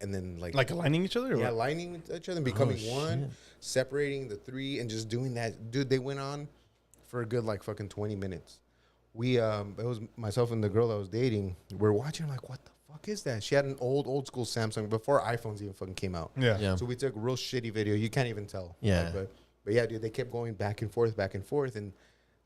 And then like Like aligning each other? Or yeah, what? lining with each other and becoming shit. one, separating the 3 and just doing that. Dude, they went on for a good like fucking 20 minutes. We it was myself and the girl I was dating. We're watching, like, what the fuck is that? She had an old school Samsung before iPhones even fucking came out. Yeah. Yeah. So we took a real shitty video. You can't even tell. Yeah. Like, but yeah, dude, they kept going back and forth, and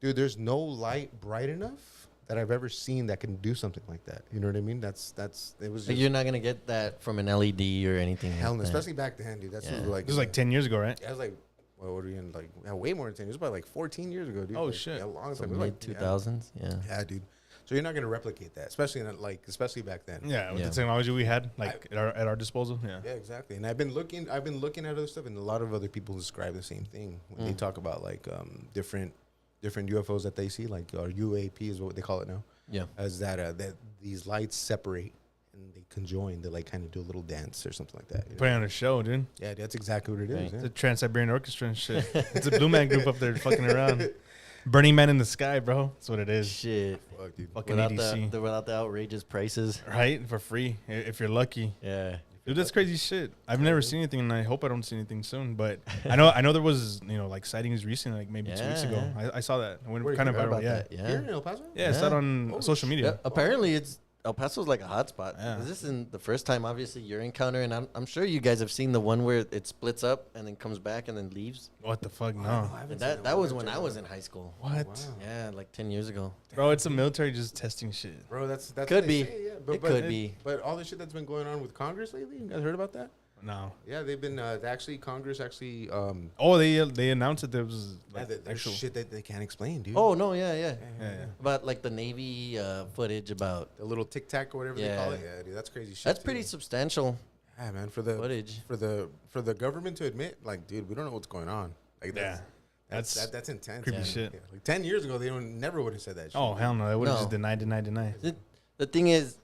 dude, there's no light bright enough that I've ever seen that can do something like that. You know what I mean? It was just You're not gonna get that from an LED or anything. hell, like that. especially back then, dude. That's Yeah. like This was like 10 years ago, right? I was like, well, what are we in? Like, yeah, way more than 10 years. It was probably like 14 years ago, dude. Oh, Like, shit. Yeah, a long So time. It was like, mid 2000s. Yeah. yeah, dude. So you're not gonna replicate that, especially back then. Yeah, with Yeah. the technology we had, like at our disposal. Yeah. Yeah, exactly. And I've been looking at other stuff, and a lot of other people describe the same thing when they talk about like different UFOs that they see, like UAP is what they call it now. Yeah. As that these lights separate and they conjoin, they like kind of do a little dance or something like that. You know? Putting on a show, dude. Yeah, that's exactly what it is. Right. Yeah. The Trans-Siberian Orchestra and shit. It's a Blue Man Group up there fucking around. Burning Man in the sky, bro. That's what it is. Shit. Fuck, dude. Fucking Without EDC. without the outrageous prices. Right? For free, if you're lucky. Yeah. Dude, that's crazy shit. I've never seen anything, and I hope I don't see anything soon. But I know there was like sightings recently, like maybe 2 weeks ago. Yeah. I saw that. It went Where kind of you heard viral. about Yeah. that? Yeah. Here in El Paso? Yeah, it's out Yeah. on Oh, social media. Yeah, apparently, it's El Paso's like a hotspot. Yeah. This isn't the first time, obviously, you're encountering. I'm sure you guys have seen the one where it splits up and then comes back and then leaves. What the fuck? Oh, No. I haven't And seen that was one. when I was in high school. What? Wow. Yeah, like 10 years ago. Bro, it's the military just testing shit. Bro, that's Could what they be. say, yeah. It could be. But all the shit that's been going on with Congress lately, you guys heard about that? No. Yeah, they've been Congress actually Oh, they announced that there was like there's actual. shit that they can't explain, dude. Oh, no, yeah. Yeah, yeah. About like the Navy footage about. The little tic tac or whatever they Yeah. call it. Yeah, dude, that's crazy shit. That's too. pretty substantial Yeah, man, for the footage. for the government to admit, like, dude, we don't know what's going on. Like, Yeah. that's intense. creepy man. shit. Yeah, like 10 years ago, they never would have said that shit. Oh hell no! They would have No. just denied. The thing is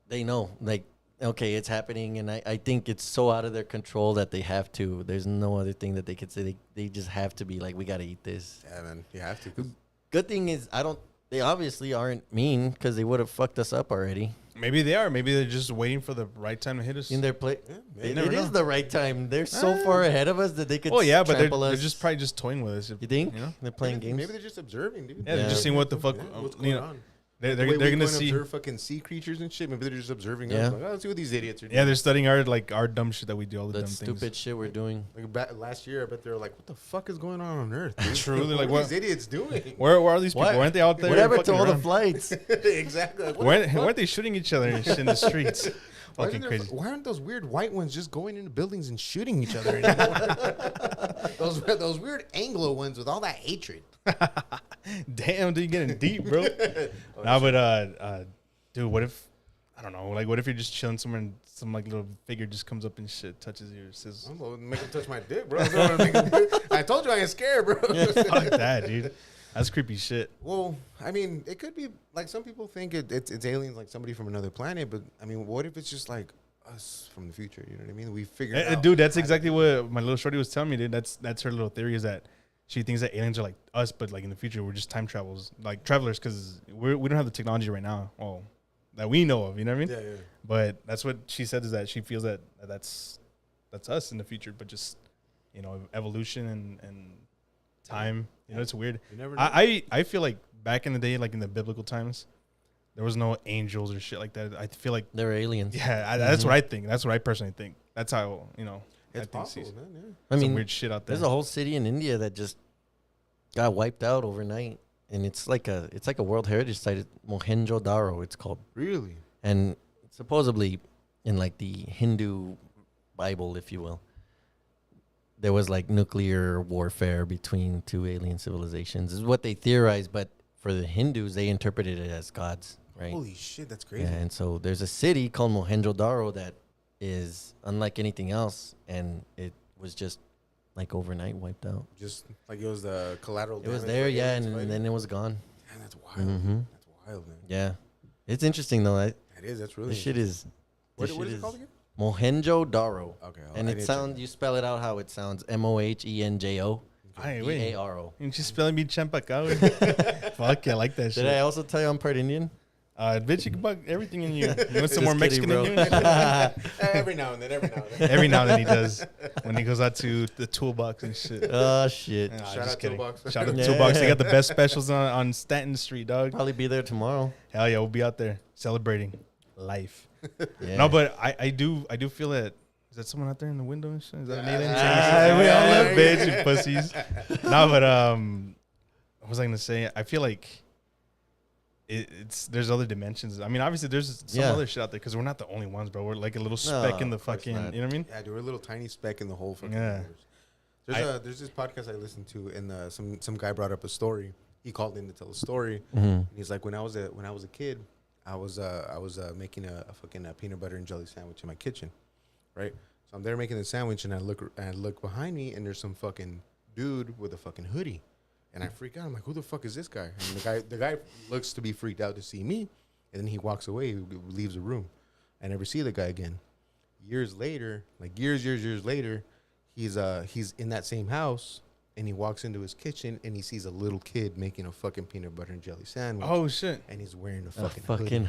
they know, like, okay, it's happening, and I think it's so out of their control that they have to. There's no other thing that they could say. They just have to be like, we got to eat this. Yeah, man, you have to. 'cause- Good thing is, they obviously aren't mean because they would have fucked us up already. Maybe they are. Maybe they're just waiting for the right time to hit us. In their play, Yeah, You it never is know. the right time. They're so far ahead of us that they could. Oh yeah, but they're trample us. just probably just toying with us. You think? You know? They're playing maybe, games. Maybe they're just observing, dude. Yeah, they're just seeing what the fuck. Yeah, what's you going know, on. they're The way we gonna go and see. observe fucking sea creatures and shit. Maybe they're just observing Yeah. us. Like, oh, let's see what these idiots are doing. Yeah, they're studying our dumb shit that we do all the The dumb stupid things. shit we're doing. Like last year, I bet they were like, "What the fuck is going on Earth?" Dude? True, they're like, what are what- these idiots doing? Where are these people? What? Weren't they out there? Whatever to fucking all the around? flights. Exactly. Like, what the Weren't fuck? they shooting each other and shit in the streets? Fucking crazy. Why aren't those weird white ones just going into buildings and shooting each other anymore? those weird Anglo ones with all that hatred. Damn, dude, you getting deep, bro. Nah, but dude, what if I don't know? Like, what if you're just chilling somewhere and some like little figure just comes up and shit touches you? Says, I'm gonna make him touch my dick, bro. I told you I ain't scared, bro. fuck that, dude. That's creepy shit. Well, I mean, it could be like some people think it's aliens, like somebody from another planet. But I mean, what if it's just like us from the future? You know what I mean? We figured out. Dude, that's exactly what my little shorty was telling me, dude. That's her little theory, is that she thinks that aliens are like us, but like in the future we're just time travelers, like travelers, because we don't have the technology right now. Well, that we know of, you know what I mean? Yeah, yeah. But that's what she said, is that she feels that that's us in the future, but just, you know, evolution and time. You know, it's weird. You never know. I feel like back in the day, like in the biblical times, there was no angels or shit like that. I feel like They're aliens. yeah, that's what I think. That's what I personally think. That's how, you know, It's I think possible, sees man. Yeah. I some mean, weird shit out there. there's a whole city in India that just got wiped out overnight, and it's like a World Heritage Site. Mohenjo-daro, it's called, Really? and supposedly in like the Hindu Bible, if you will, there was like nuclear warfare between two alien civilizations. Is what they theorize, but for the Hindus, they interpreted it as gods, right? Holy shit, that's crazy. Yeah, and so there's a city called Mohenjo-daro that is unlike anything else, and it was just like overnight wiped out. Just like it was the collateral. It was damage there, for yeah, aliens and fighting. then it was gone. Man, that's wild. Mhm. That's wild, man. Yeah, it's interesting though. That is. That's really. This shit is. What, This what shit is it called again? Mohenjo-daro, Okay. and it sounds. You spell it out how it sounds. Mohenjo. Ay, güey. D-A-R-O. You just spelling me champa acá, güey. Fuck, yeah, I like that shit. Did I also tell you I'm part Indian? Bitch, you can bug everything in you. You want some Just more kidding, Mexican in you? Every now and then. Every now and then. Every now and then he does. When he goes out to the toolbox and shit. Oh shit! Nah, Shout just out kidding. Toolbox. Shout out to Yeah. Toolbox. They got the best specials on Stanton Street, dog. Probably be there tomorrow. Hell yeah, we'll be out there celebrating life. Yeah. No, but I do feel that. Is that someone out there in the window and shit? Is that an alien? Ah, We all love yeah. bitch, you pussies. No, but what was I gonna say? I feel like it's there's other dimensions. I mean, obviously there's some Yeah. other shit out there, because we're not the only ones, bro. We're like a little speck in the of course fucking. not. You know what I mean? Yeah, dude, we're a little tiny speck in the whole fucking Yeah. universe. There's this podcast I listened to, and some guy brought up a story. He called in to tell a story. Mhm. And he's like, when I was a kid, I was making a fucking peanut butter and jelly sandwich in my kitchen, right? So I'm there making the sandwich, and I look behind me, and there's some fucking dude with a fucking hoodie, and I freak out. I'm like, who the fuck is this guy? And the guy looks to be freaked out to see me, and then he walks away, he leaves the room. I never see the guy again. Years later, like years later, he's in that same house. And he walks into his kitchen, and he sees a little kid making a fucking peanut butter and jelly sandwich. Oh shit! And he's wearing a A fucking fucking hoodie.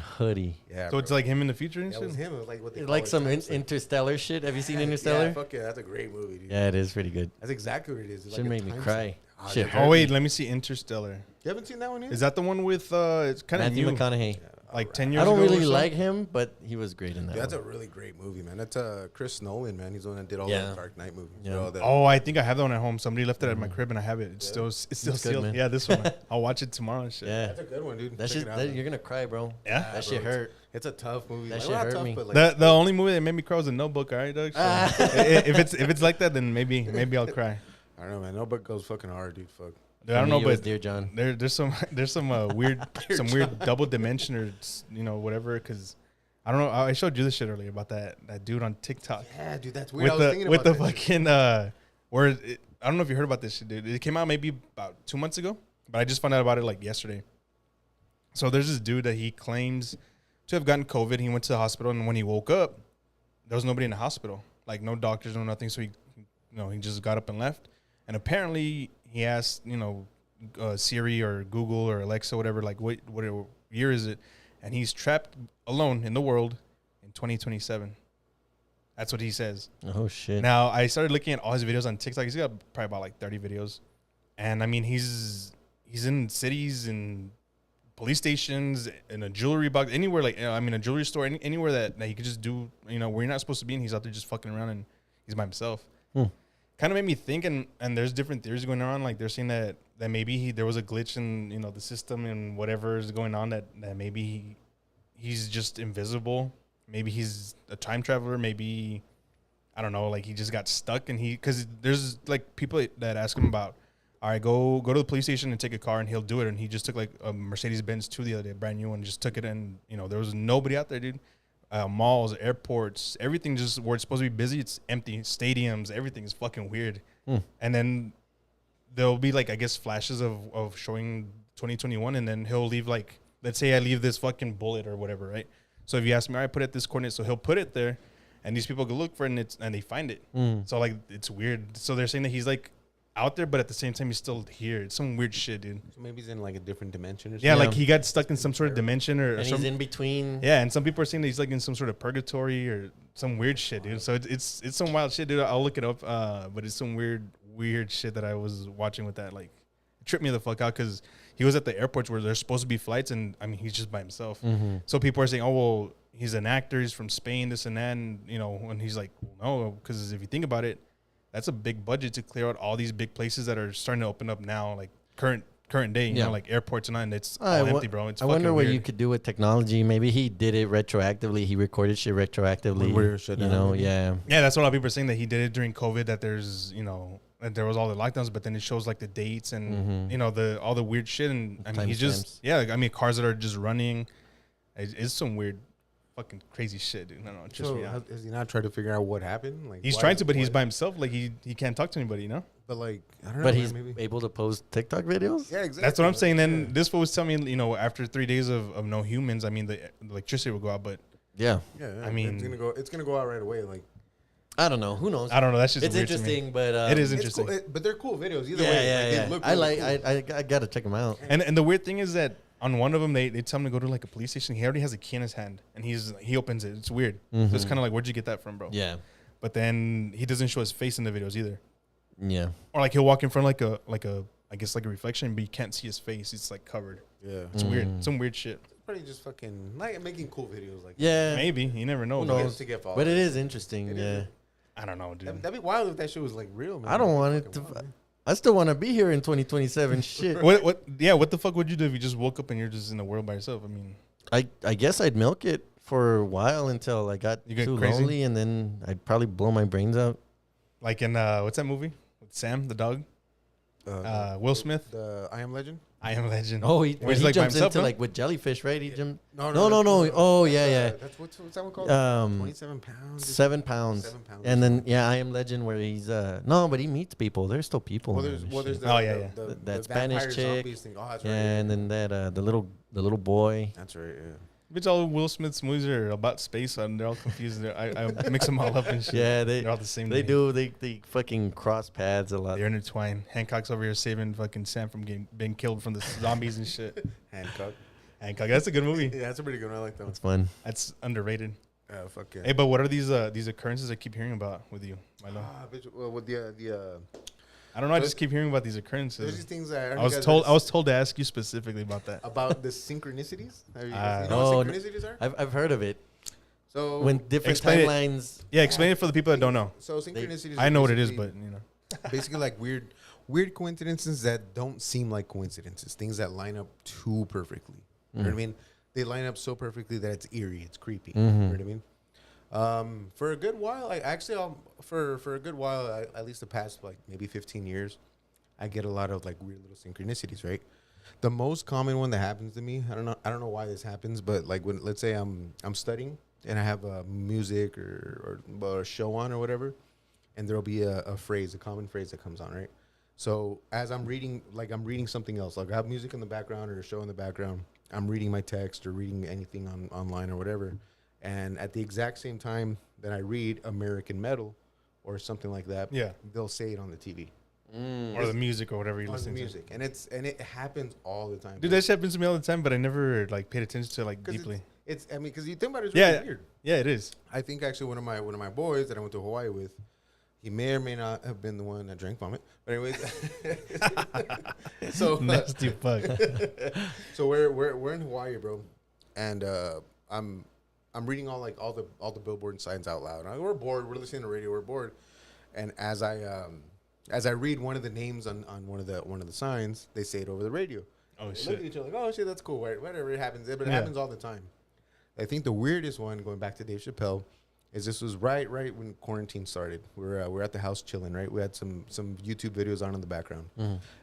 hoodie. Yeah, So it's bro. like him in the future and That shit. was him. It was like what they It's call like it. some It's like- Interstellar shit. Have you seen Yeah, Interstellar? Yeah, fuck yeah, that's a great movie, dude. Yeah, it is pretty good. That's exactly what it is. It's Should like a make me time cry. slip. Shit dude. hurt Oh wait, me. let me see Interstellar. You haven't seen that one yet? Is that the one with it's kind of Matthew new, McConaughey. like Alright. 10 years I ago? don't really or so? like him, but he was great in that. Dude, that's one. a really great movie, man. That's Chris Nolan, man. He's the one that did all Yeah. the Dark Knight movies. Yeah. All the- Oh, I think I have that one at home. Somebody left it at my crib, and I have it. It's Yeah. still It's good, sealed. man. Yeah, this one. I'll watch it tomorrow and shit. Yeah, That's a good one, dude. that Check shit. it out, That, man. you're gonna cry, bro. Yeah? Yeah, That shit bro, hurt. It's a tough movie. That Like, shit well, not hurt tough, me. but, like, The only movie that made me cry was The Notebook. All right, Doug. So if it's like that, then maybe I'll cry. I don't know, man. Nobody goes fucking hard, dude. Fuck. Dude, I don't For know, me, it was but Dear John. there's some weird double dimension or whatever. Because I don't know. I showed you this shit earlier about that dude on TikTok Yeah, dude, that's weird. I was with thinking the with about the that. fucking where I don't know if you heard about this shit, dude. It came out maybe about 2 months ago, but I just found out about it like yesterday. So there's this dude that he claims to have gotten COVID. He went to the hospital, and when he woke up, there was nobody in the hospital, like no doctors, no nothing. So he just got up and left. And apparently he asked, Siri or Google or Alexa, whatever, like what year is it? And he's trapped alone in the world in 2027. That's what he says. Oh shit. Now, I started looking at all his videos on TikTok. He's got probably about like 30 videos. And I mean, he's in cities and police stations, in a jewelry box, anywhere, like, a jewelry store, anywhere that he could just do, where you're not supposed to be, and he's out there just fucking around, and he's by himself. Kind of made me think, and there's different theories going on. Like, they're saying that maybe there was a glitch in, the system and whatever is going on, that maybe he's just invisible maybe he's a time traveler. Maybe, I don't know, like he just got stuck and because there's like people that ask him about, all right, go to the police station and take a car, and he'll do it. And he just took like a Mercedes-Benz 2 the other day, brand new one, just took it, and there was nobody out there, dude. Malls, airports, everything just where it's supposed to be busy, it's empty. Stadiums, everything is fucking weird. And then there'll be like, I guess, flashes of showing 2021, and then he'll leave like, let's say I leave this fucking bullet or whatever, right? So if you ask me, all right, put it at this coordinate, so he'll put it there, and these people go look for it, and they find it. So like it's weird. So they're saying that he's like out there, but at the same time he's still here. It's some weird shit, dude. So maybe he's in like a different dimension or something. Yeah, like he got stuck in some sort of dimension or and some, he's in between. yeah, and some people are saying that he's like in some sort of purgatory or some weird shit, dude. So it's some wild shit, dude. I'll look it up, but it's some weird shit that I was watching with that. Like, it tripped me the fuck out because he was at the airports where there's supposed to be flights, and I mean he's just by himself. So people are saying, oh well, he's an actor, he's from Spain, this and that, and and he's like, well, no, because if you think about it, that's a big budget to clear out all these big places that are starting to open up now, like current day, you know, like airports and it's all empty, bro. It's I wonder what weird. you could do with technology. Maybe he did it retroactively. He recorded shit retroactively. Yeah. Yeah, that's what a lot of people are saying, that he did it during COVID, that there's, that there was all the lockdowns, but then it shows like the dates and, all the weird shit. And I mean, he's just, cars that are just running. It's some weird fucking crazy shit, dude. No, it trips me out. Has he not tried to figure out what happened? Like he's trying to, but he's by himself. Like he can't talk to anybody, But like, I don't know. But he's maybe able to post TikTok videos? Yeah, exactly. That's what I'm saying. Then this fool was telling me, after 3 days of no humans, I mean, the electricity will go out, but Yeah. I mean, it's gonna go out right away. Like, I don't know. Who knows? I don't know. That's just It's weird interesting, to me. but It is it's interesting. cool, but they're cool videos either Yeah, way. yeah, Like, yeah. They look I really like. cool. I gotta check them out. And the weird thing is that on one of them, they tell him to go to like a police station. He already has a key in his hand, and he opens it. It's weird. So it's kind of like, where'd you get that from, bro? Yeah. But then he doesn't show his face in the videos either. Yeah. Or like he'll walk in front of like a I guess like a reflection, but you can't see his face. It's like covered. Yeah, It's weird. Some weird shit. probably just fucking like making cool videos like Yeah. Maybe. You never know. Who bro. knows? to get followed. But it is interesting. It Yeah. is. I don't know, dude. That'd be wild if that shit was like real, man. I don't want it Fucking to. wild, man. I still want to be here in 2027. Shit. What the fuck would you do if you just woke up and you're just in the world by yourself? I mean, I guess I'd milk it for a while until I got You get too crazy? lonely, and then I'd probably blow my brains out. like in what's that movie with Sam the dog? Will Smith. The I Am Legend. I Am Legend. Oh, Where when he's he like by jumps himself, into huh? like with jellyfish, right? He jumped. No. No. Oh, yeah. That's what's that one called? 27 pounds. 7 pounds. 7 pounds. And then I Am Legend, where he's no, but he meets people. There's still people. Well, in there's there and well, there's shit. the, Oh, yeah. the, the, That the Spanish vampire chick. zombies thing. Oh, that's Yeah, right. and then that the little boy. That's right. Yeah. Bitch, all Will Smith's movies are about space, and they're all confused. I mix them all up and shit. Yeah, they're all the same. They to me. do. They fucking cross paths a lot. They're intertwined. Hancock's over here saving fucking Sam from being killed from the zombies and shit. Hancock. Hancock, that's a good movie. Yeah, that's a pretty good one. I like that one. It's fun. That's underrated. Fuck yeah. Hey, but what are these occurrences I keep hearing about with you, Milo? Bitch, well, with the I don't know. I there's- just keep hearing about these there's occurrences. these things that I was told to ask you specifically about that. about the synchronicities. Have you, Ah. you know Oh, what synchronicities are? I've heard of it. So When different Explain it. timelines. Yeah, explain it for the people that don't know. So synchronicities. I are know what it is, basically- but basically like weird coincidences that don't seem like coincidences. Things that line up too perfectly. You know what I mean? They line up so perfectly that it's eerie, it's creepy. You know what I mean? For a good while, for a good while, at least the past like maybe 15 years, I get a lot of like weird little synchronicities. Right. The most common one that happens to me, I don't know why this happens, but like when let's say I'm studying and I have a music or a show on or whatever, and there'll be a common phrase that comes on, right? So as I'm reading something else, like I have music in the background or a show in the background, I'm reading my text or reading anything online or whatever. And at the exact same time that I read American metal or something like that, yeah, they'll say it on the TV. or the music or whatever you're On the listening music. And it happens all the time. to. Dude, that shit happens to me all the time, but I never like paid attention to it, like 'Cause deeply. because you think about it, it's really Yeah, weird. yeah, it is. I think actually one of my boys that I went to Hawaii with, he may or may not have been the one that drank vomit. But anyways, so Nasty fuck. so we're in Hawaii, bro, and I'm reading all the billboard signs out loud. We're bored. We're listening to radio. We're bored, and as I read one of the names on one of the signs, they say it over the radio. Oh They shit. look at each other like, oh shit, that's cool. Whatever it happens, but it Yeah. happens all the time. I think the weirdest one, going back to Dave Chappelle, is this was right when quarantine started. We're at the house chilling, right? We had some YouTube videos on in the background,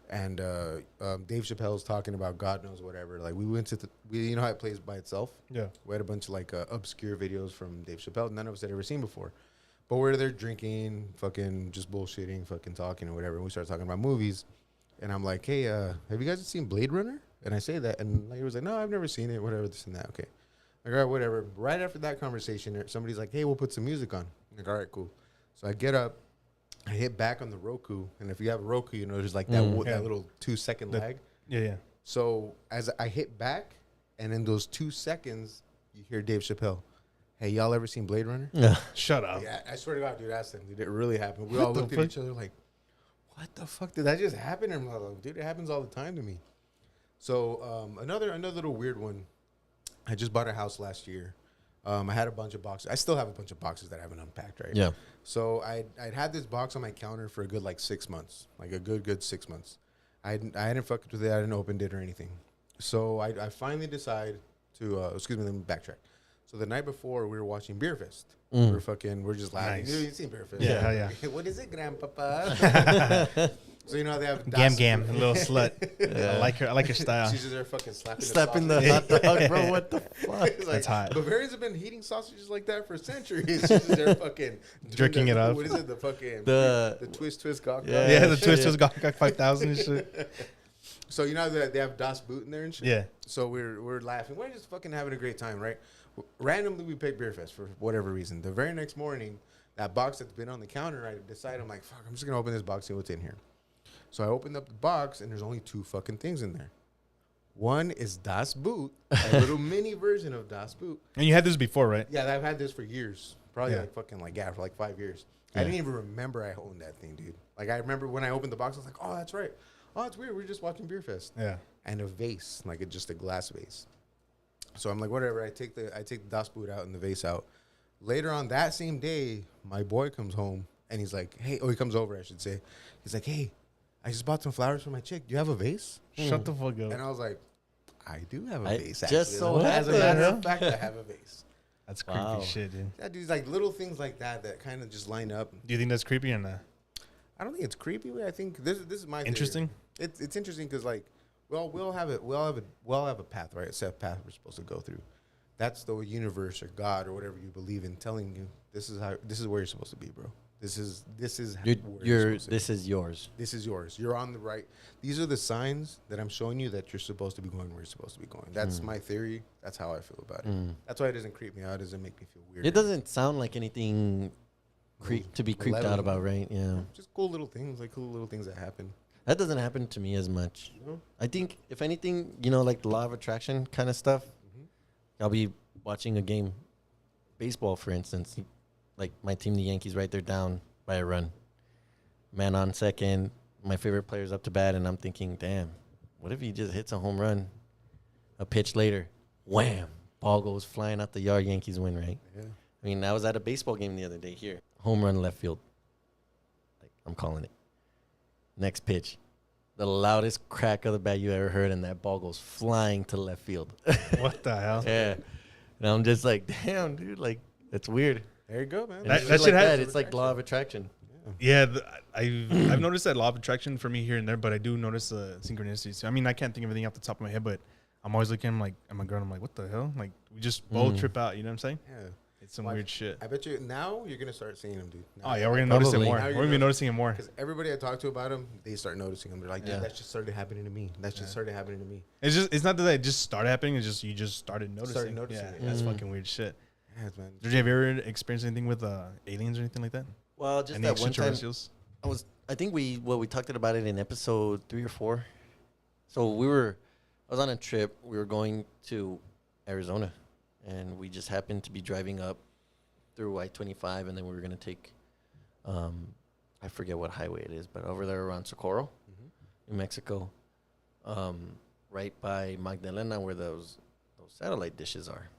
and Dave Chappelle's talking about God knows whatever. Like we went to you know how it plays by itself. Yeah, we had a bunch of like obscure videos from Dave Chappelle none of us had ever seen before, but we're there drinking, fucking just bullshitting, fucking talking or whatever. And we started talking about movies, and I'm like, hey, have you guys seen Blade Runner? And I say that, and he was like, no, I've never seen it. Whatever, this and that. Okay. Like, all right, whatever. Right after that conversation, somebody's like, hey, we'll put some music on. I'm like, all right, cool. So I get up, I hit back on the Roku, and if you have a Roku, you know, there's like that little 2-second lag. Yeah. So as I hit back, and in those 2 seconds, you hear Dave Chappelle. Hey, y'all ever seen Blade Runner? Yeah. Shut up. Yeah, I swear to God, dude, ask them. Dude, it really happened. We all looked at each other like, what the fuck? Did that just happen? And I'm like, dude, it happens all the time to me. So another little weird one. I just bought a house last year. I had a bunch of boxes. I still have a bunch of boxes that I haven't unpacked, right? Yeah. So I'd had this box on my counter for a good like 6 months, like a good 6 months. I hadn't fucked with it. I didn't open it or anything. So I finally decided to, excuse me, let me backtrack. So the night before we were watching Beer Fest. We're just laughing. Nice. You've seen Beer Fest. Yeah, yeah. What is it, Grandpapa? So you know they have Gam, a little slut. I like her style. She's just there fucking Slapping the hot dog, bro. What the fuck? Like, That's hot. Bavarians have been heating sausages like that for centuries. She's just there fucking Jerking it up. What is it? The fucking the twist cock. Yeah, the Twisters got 5,000 and shit. So you know that they have Das Boot in there and shit. Yeah. So we're laughing. We're just fucking having a great time, right? Randomly we picked Beer Fest for whatever reason. The very next morning, that box that's been on the counter, I decided I'm like, fuck, I'm just gonna open this box, see what's in here. So I opened up the box, and there's only 2 fucking things in there. One is Das Boot, a little mini version of Das Boot. And you had this before, right? Yeah, I've had this for years. Probably Yeah. for like 5 years. I didn't even remember I owned that thing, dude. Like I remember when I opened the box, I was like, oh, that's right. Oh, it's weird. We're just watching Beer Fest. Yeah. And a vase, like just a glass vase. So I'm like, whatever. I take the Das Boot out and the vase out. Later on that same day, my boy comes home and he's like, hey, he comes over, I should say. He's like, hey, I just bought some flowers for my chick. Do you have a vase? Shut the fuck up. And I was like, I do have a I vase. just Actually. so As a happened. matter of fact, I have a vase. That's creepy Wow. shit, dude. Yeah, dude, like little things like that kind of just line up. Do you think that's creepy or not? I don't think it's creepy. I think this is my theory. Interesting? It's interesting because like, well, we'll have a path, right? A set path we're supposed to go through. That's the universe or God or whatever you believe in telling you this is where you're supposed to be, bro. This is This is yours. This is yours. You're on the right. These are the signs that I'm showing you that you're supposed to be going where you're supposed to be going. That's my theory. That's how I feel about it. That's why it doesn't creep me out. It doesn't make me feel weird. It doesn't sound like anything to be creeped out malevolent. about, right? Yeah. Just cool little things that happen. That doesn't happen to me as much. You know? I think, if anything, like the law of attraction kind of stuff, I'll be watching a game, baseball, for instance. Like my team, the Yankees, right? They're down by a run. Man on second. My favorite player's up to bat, and I'm thinking, damn, what if he just hits a home run? A pitch later, wham, ball goes flying out the yard. Yankees win, right? Yeah. I mean, I was at a baseball game the other day here. Home run left field. Like, I'm calling it. Next pitch. The loudest crack of the bat you ever heard, and that ball goes flying to left field. What the hell? Yeah. And I'm just like, damn, dude, like, that's weird. There you go, man. And That- it's that just shit like has- that. It's like law of attraction. Yeah, I've noticed that law of attraction for me here and there, but I do notice the synchronicities. I mean, I can't think of everything off the top of my head, but I'm always looking like at my girl. I'm like, what the hell? Like, we just both trip out. You know what I'm saying? Yeah. It's some Watch. weird shit. I bet you now you're gonna start seeing them, dude. Oh yeah, we're gonna notice it Probably. more. Now We're you're gonna be gonna- noticing it more. Because everybody I talk to about them, they start noticing them. They're like, dude, Yeah. that's just started happening to me. That's just started happening to me. It's not that it just started happening. It's just you just started noticing. noticing Yeah, it. that's fucking weird shit. Yeah, man. Did you ever experience anything with aliens or anything like that? Well, just Any that one time, extraterrestrials? I think we talked about it in episode 3 or 4. So I was on a trip. We were going to Arizona, and we just happened to be driving up through I-25, and then we were going to take, I forget what highway it is, but over there around Socorro, New Mexico, right by Magdalena, where those satellite dishes are.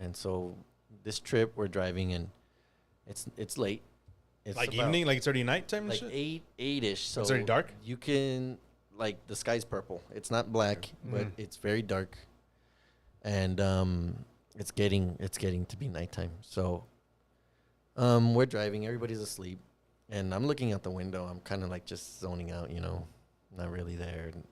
And so this trip, we're driving, and it's late. It's Like about evening, like it's already nighttime and like shit. 8-ish. So It's already dark? You can, like, the sky's purple. It's not black, but it's very dark. And it's getting to be nighttime. So we're driving, everybody's asleep, and I'm looking out the window. I'm kind of like just zoning out, not really there. And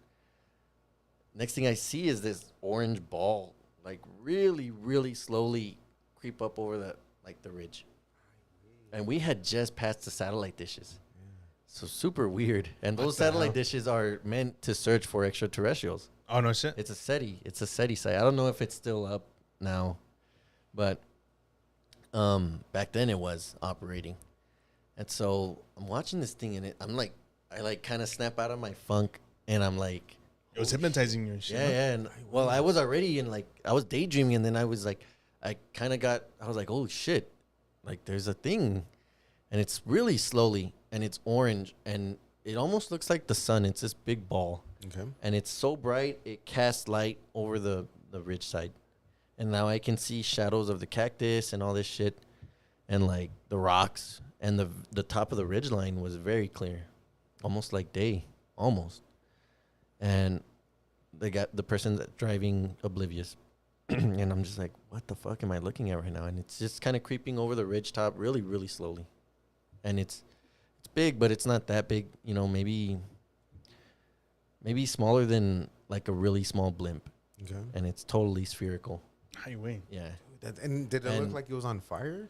next thing I see is this orange ball, like really, really slowly creep up over the ridge. And we had just passed the satellite dishes. So super weird. And those satellite dishes are meant to search for extraterrestrials. Oh, no shit. It's a SETI. It's a SETI site. I don't know if it's still up now, but back then it was operating. And so I'm watching this thing, and I kind of snap out of my funk, and I'm like, It was hypnotizing you and shit. yeah. And well, I was already I was daydreaming, and then I was like, I was like, oh shit, like there's a thing, and it's really slowly, and it's orange, and it almost looks like the sun. It's this big ball. Okay. And it's so bright, it casts light over the ridge side. And now I can see shadows of the cactus and all this shit, and like the rocks, and the top of the ridge line was very clear, almost like day, almost. And the person that's driving oblivious. And I'm just like, what the fuck am I looking at right now? And it's just kind of creeping over the ridge top really, really slowly. And it's big, but it's not that big, maybe smaller than like a really small blimp. Okay. And it's totally spherical. Highway. Yeah. And did it look like it was on fire?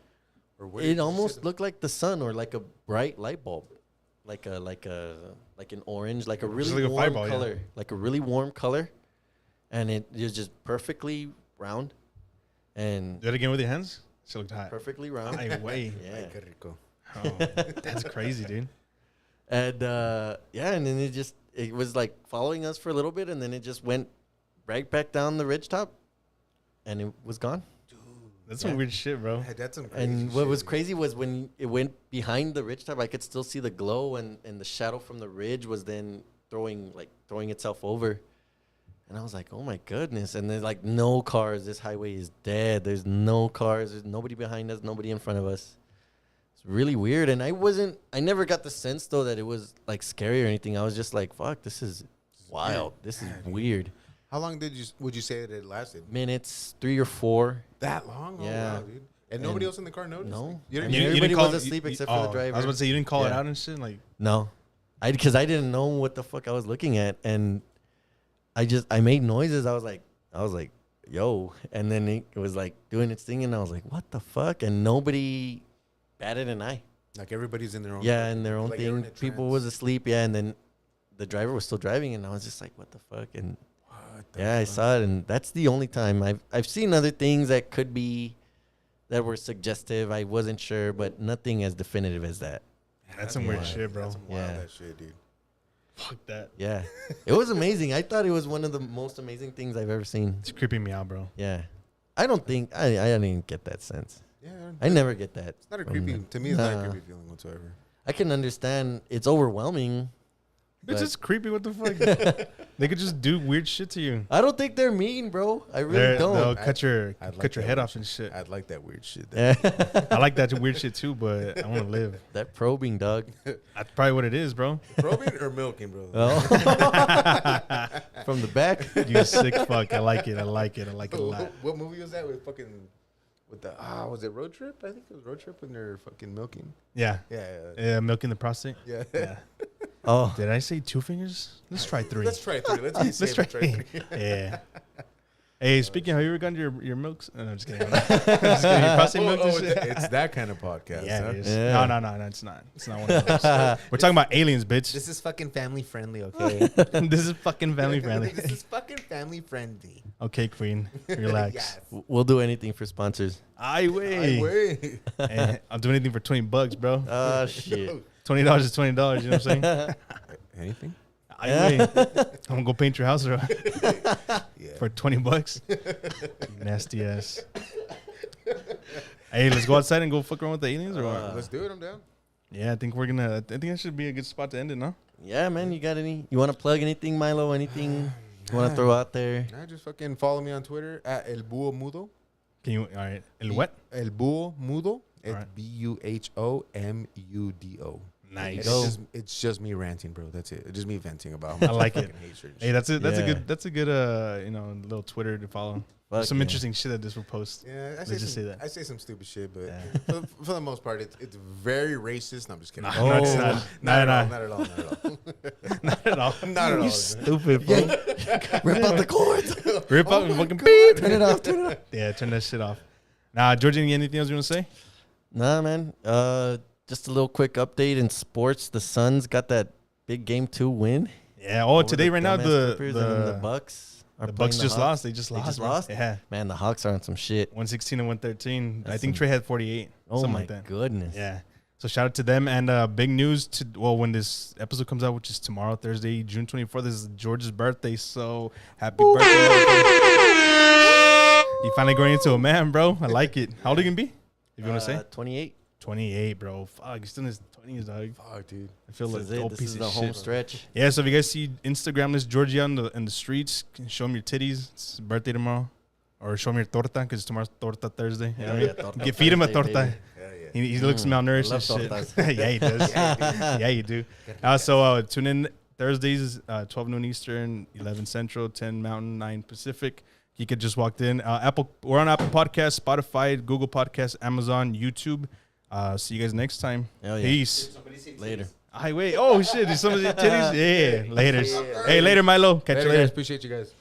Or where It almost looked like the sun, or like a bright light bulb. Like an orange, like a really like a warm fireball, color. yeah. Like a really warm color. And it is just perfectly round. And Do it again with your hands. She looked hot. perfectly round. Highway. Yeah. Ay, qué rico. Oh, that's crazy, dude. And and then it was like following us for a little bit, and then it just went right back down the ridge top, and it was gone. That's some weird shit, bro. Hey, that's some crazy And what shit, was dude. crazy was when it went behind the ridge top, I could still see the glow, and the shadow from the ridge was then throwing itself over. And I was like, oh my goodness. And there's like no cars. This highway is dead. There's no cars. There's nobody behind us, nobody in front of us. It's really weird. And I never got the sense though that it was like scary or anything. I was just like, fuck, this is wild. This is weird. How long would you say that it lasted? Minutes, 3 or 4. That long? Yeah. Oh, wow, dude. And nobody else in the car noticed? No. You And didn't, everybody call was him- asleep except for the driver. I was about to say, you didn't call it Yeah. out and shit? Like, No, because I didn't know what the fuck I was looking at, and I made noises. I was like, yo, and then it was like doing its thing, and I was like, what the fuck? And nobody batted an eye. like everybody's in their own In their own like they're in thing. a People trance. was asleep, and then the driver was still driving, and I was just like, what the fuck? And What the I fuck? saw it, and that's the only time I've seen other things that could be that were suggestive. I wasn't sure, but nothing as definitive as that. that's some weird wild. shit, bro. That's some wild Yeah. ass shit, dude. Fuck that. Yeah, it was amazing. I thought it was one of the most amazing things I've ever seen. It's creeping me out, bro. Yeah, I don't think I didn't get that sense. Yeah. I never get that. It's not a from creepy, them. to me, it's not a Nah. creepy feeling whatsoever. I can understand it's overwhelming. It's but just creepy. What the fuck? They could just do weird shit to you. I don't think they're mean, bro. I really They'll don't. cut your I'd like cut your that head weird off and shit. I'd like that weird shit. I like that weird shit too, but I want to live. That probing, dog. That's probably what it is, bro. Probing or milking, bro? Oh. From the back. You sick fuck. I like it. I like it. I like it a lot. What movie was that with fucking with the was it Road Trip? I think it was Road Trip when they're fucking milking. Yeah. Yeah. Milking the prostate. Yeah. Yeah. Oh, Did I say 2 fingers? Let's try 3. Let's try 3. Let's be Let's safe. try and try 3. 3. Yeah. Hey, speaking of, have you ever gone to your milks? No, I'm just kidding. I'm just kidding. Your prostate milk and shit? It's that kind of podcast. Yeah, huh? it is. Yeah. No, it's not. It's not one of those. We're talking about aliens, bitch. This is fucking family friendly, okay? This is fucking family friendly. This is fucking family friendly. Okay, Queen. Relax. Yes. we'll do anything for sponsors. I wait. Wait. Hey, I'll do anything for $20, bro. Oh shit. $20 is $20. You know what I'm saying? Anything? I wait. I'm gonna go paint your house Yeah. for $20. You nasty ass. Hey, let's go outside and go fuck around with the aliens, or what? Let's do it. I'm down. Yeah, I think that should be a good spot to end it, no? Yeah, man. You got any? You want to plug anything, Milo? Anything you want to throw out there? Nah, just fucking follow me on Twitter at El Búho Mudo. Can you? All right. El what? El Búho Mudo. It's Alright. BUHOMUDO. Nice. It's just me ranting, bro. That's it. It's just me venting about how I much like I it. fucking hate certain Hey, shit. that's a Yeah. good little Twitter to follow. Fuck Some yeah. interesting shit that this will post. Yeah, Let's just say that. I say some stupid shit, but Yeah. for the most part, it's very racist. No, I'm just kidding. No, no, it's Oh. not. Not at Not at all. Not at all. Not at all. Not at all. Stupid, bro. Rip out the cords. Rip out and fucking beep. Turn it off. Turn it off. Yeah, turn that shit off. Nah, George, anything else you want to say? Nah, man. Just a little quick update in sports. The Suns got that big game 2 win. Yeah. Oh, over today the right now dumbass Clippers, and the the Bucks are the playing Bucks just Hawks. lost. They just They lost. just bro. lost? Yeah. Man, the Hawks are on some shit. 116 and 113. I That's think some- Trey had 48. Oh something my like that. goodness. Yeah. So shout out to them. And big news when this episode comes out, which is tomorrow, Thursday, June 24th, this is George's birthday. So happy birthday. You finally growing into a man, bro. I like it. How old are you going to be? If you want to say? 28. 28, bro. Fuck, he's still in his 20s, dog. Fuck, dude. I feel like This a is it. old This piece is of the home shit. stretch. Yeah, so if you guys see Instagram this Georgia in the streets, show him your titties. It's his birthday tomorrow. Or show him your torta, because tomorrow's torta Thursday. You know what I mean? torta Feed him a Thursday, torta. baby. Yeah, yeah. He looks malnourished love and shit. tortas. Yeah, he does. Yeah, you do. So tune in Thursdays, 12 noon Eastern, 11 Central, 10 Mountain, 9 Pacific. You could just walked in. We're on Apple Podcasts, Spotify, Google Podcasts, Amazon, YouTube. See you guys next time. Hell yeah. Peace. Later. Hi, wait. Oh, shit. Did somebody say titties? Yeah. Later. Hey, later, Milo. Catch you Later, later. guys. Appreciate you guys.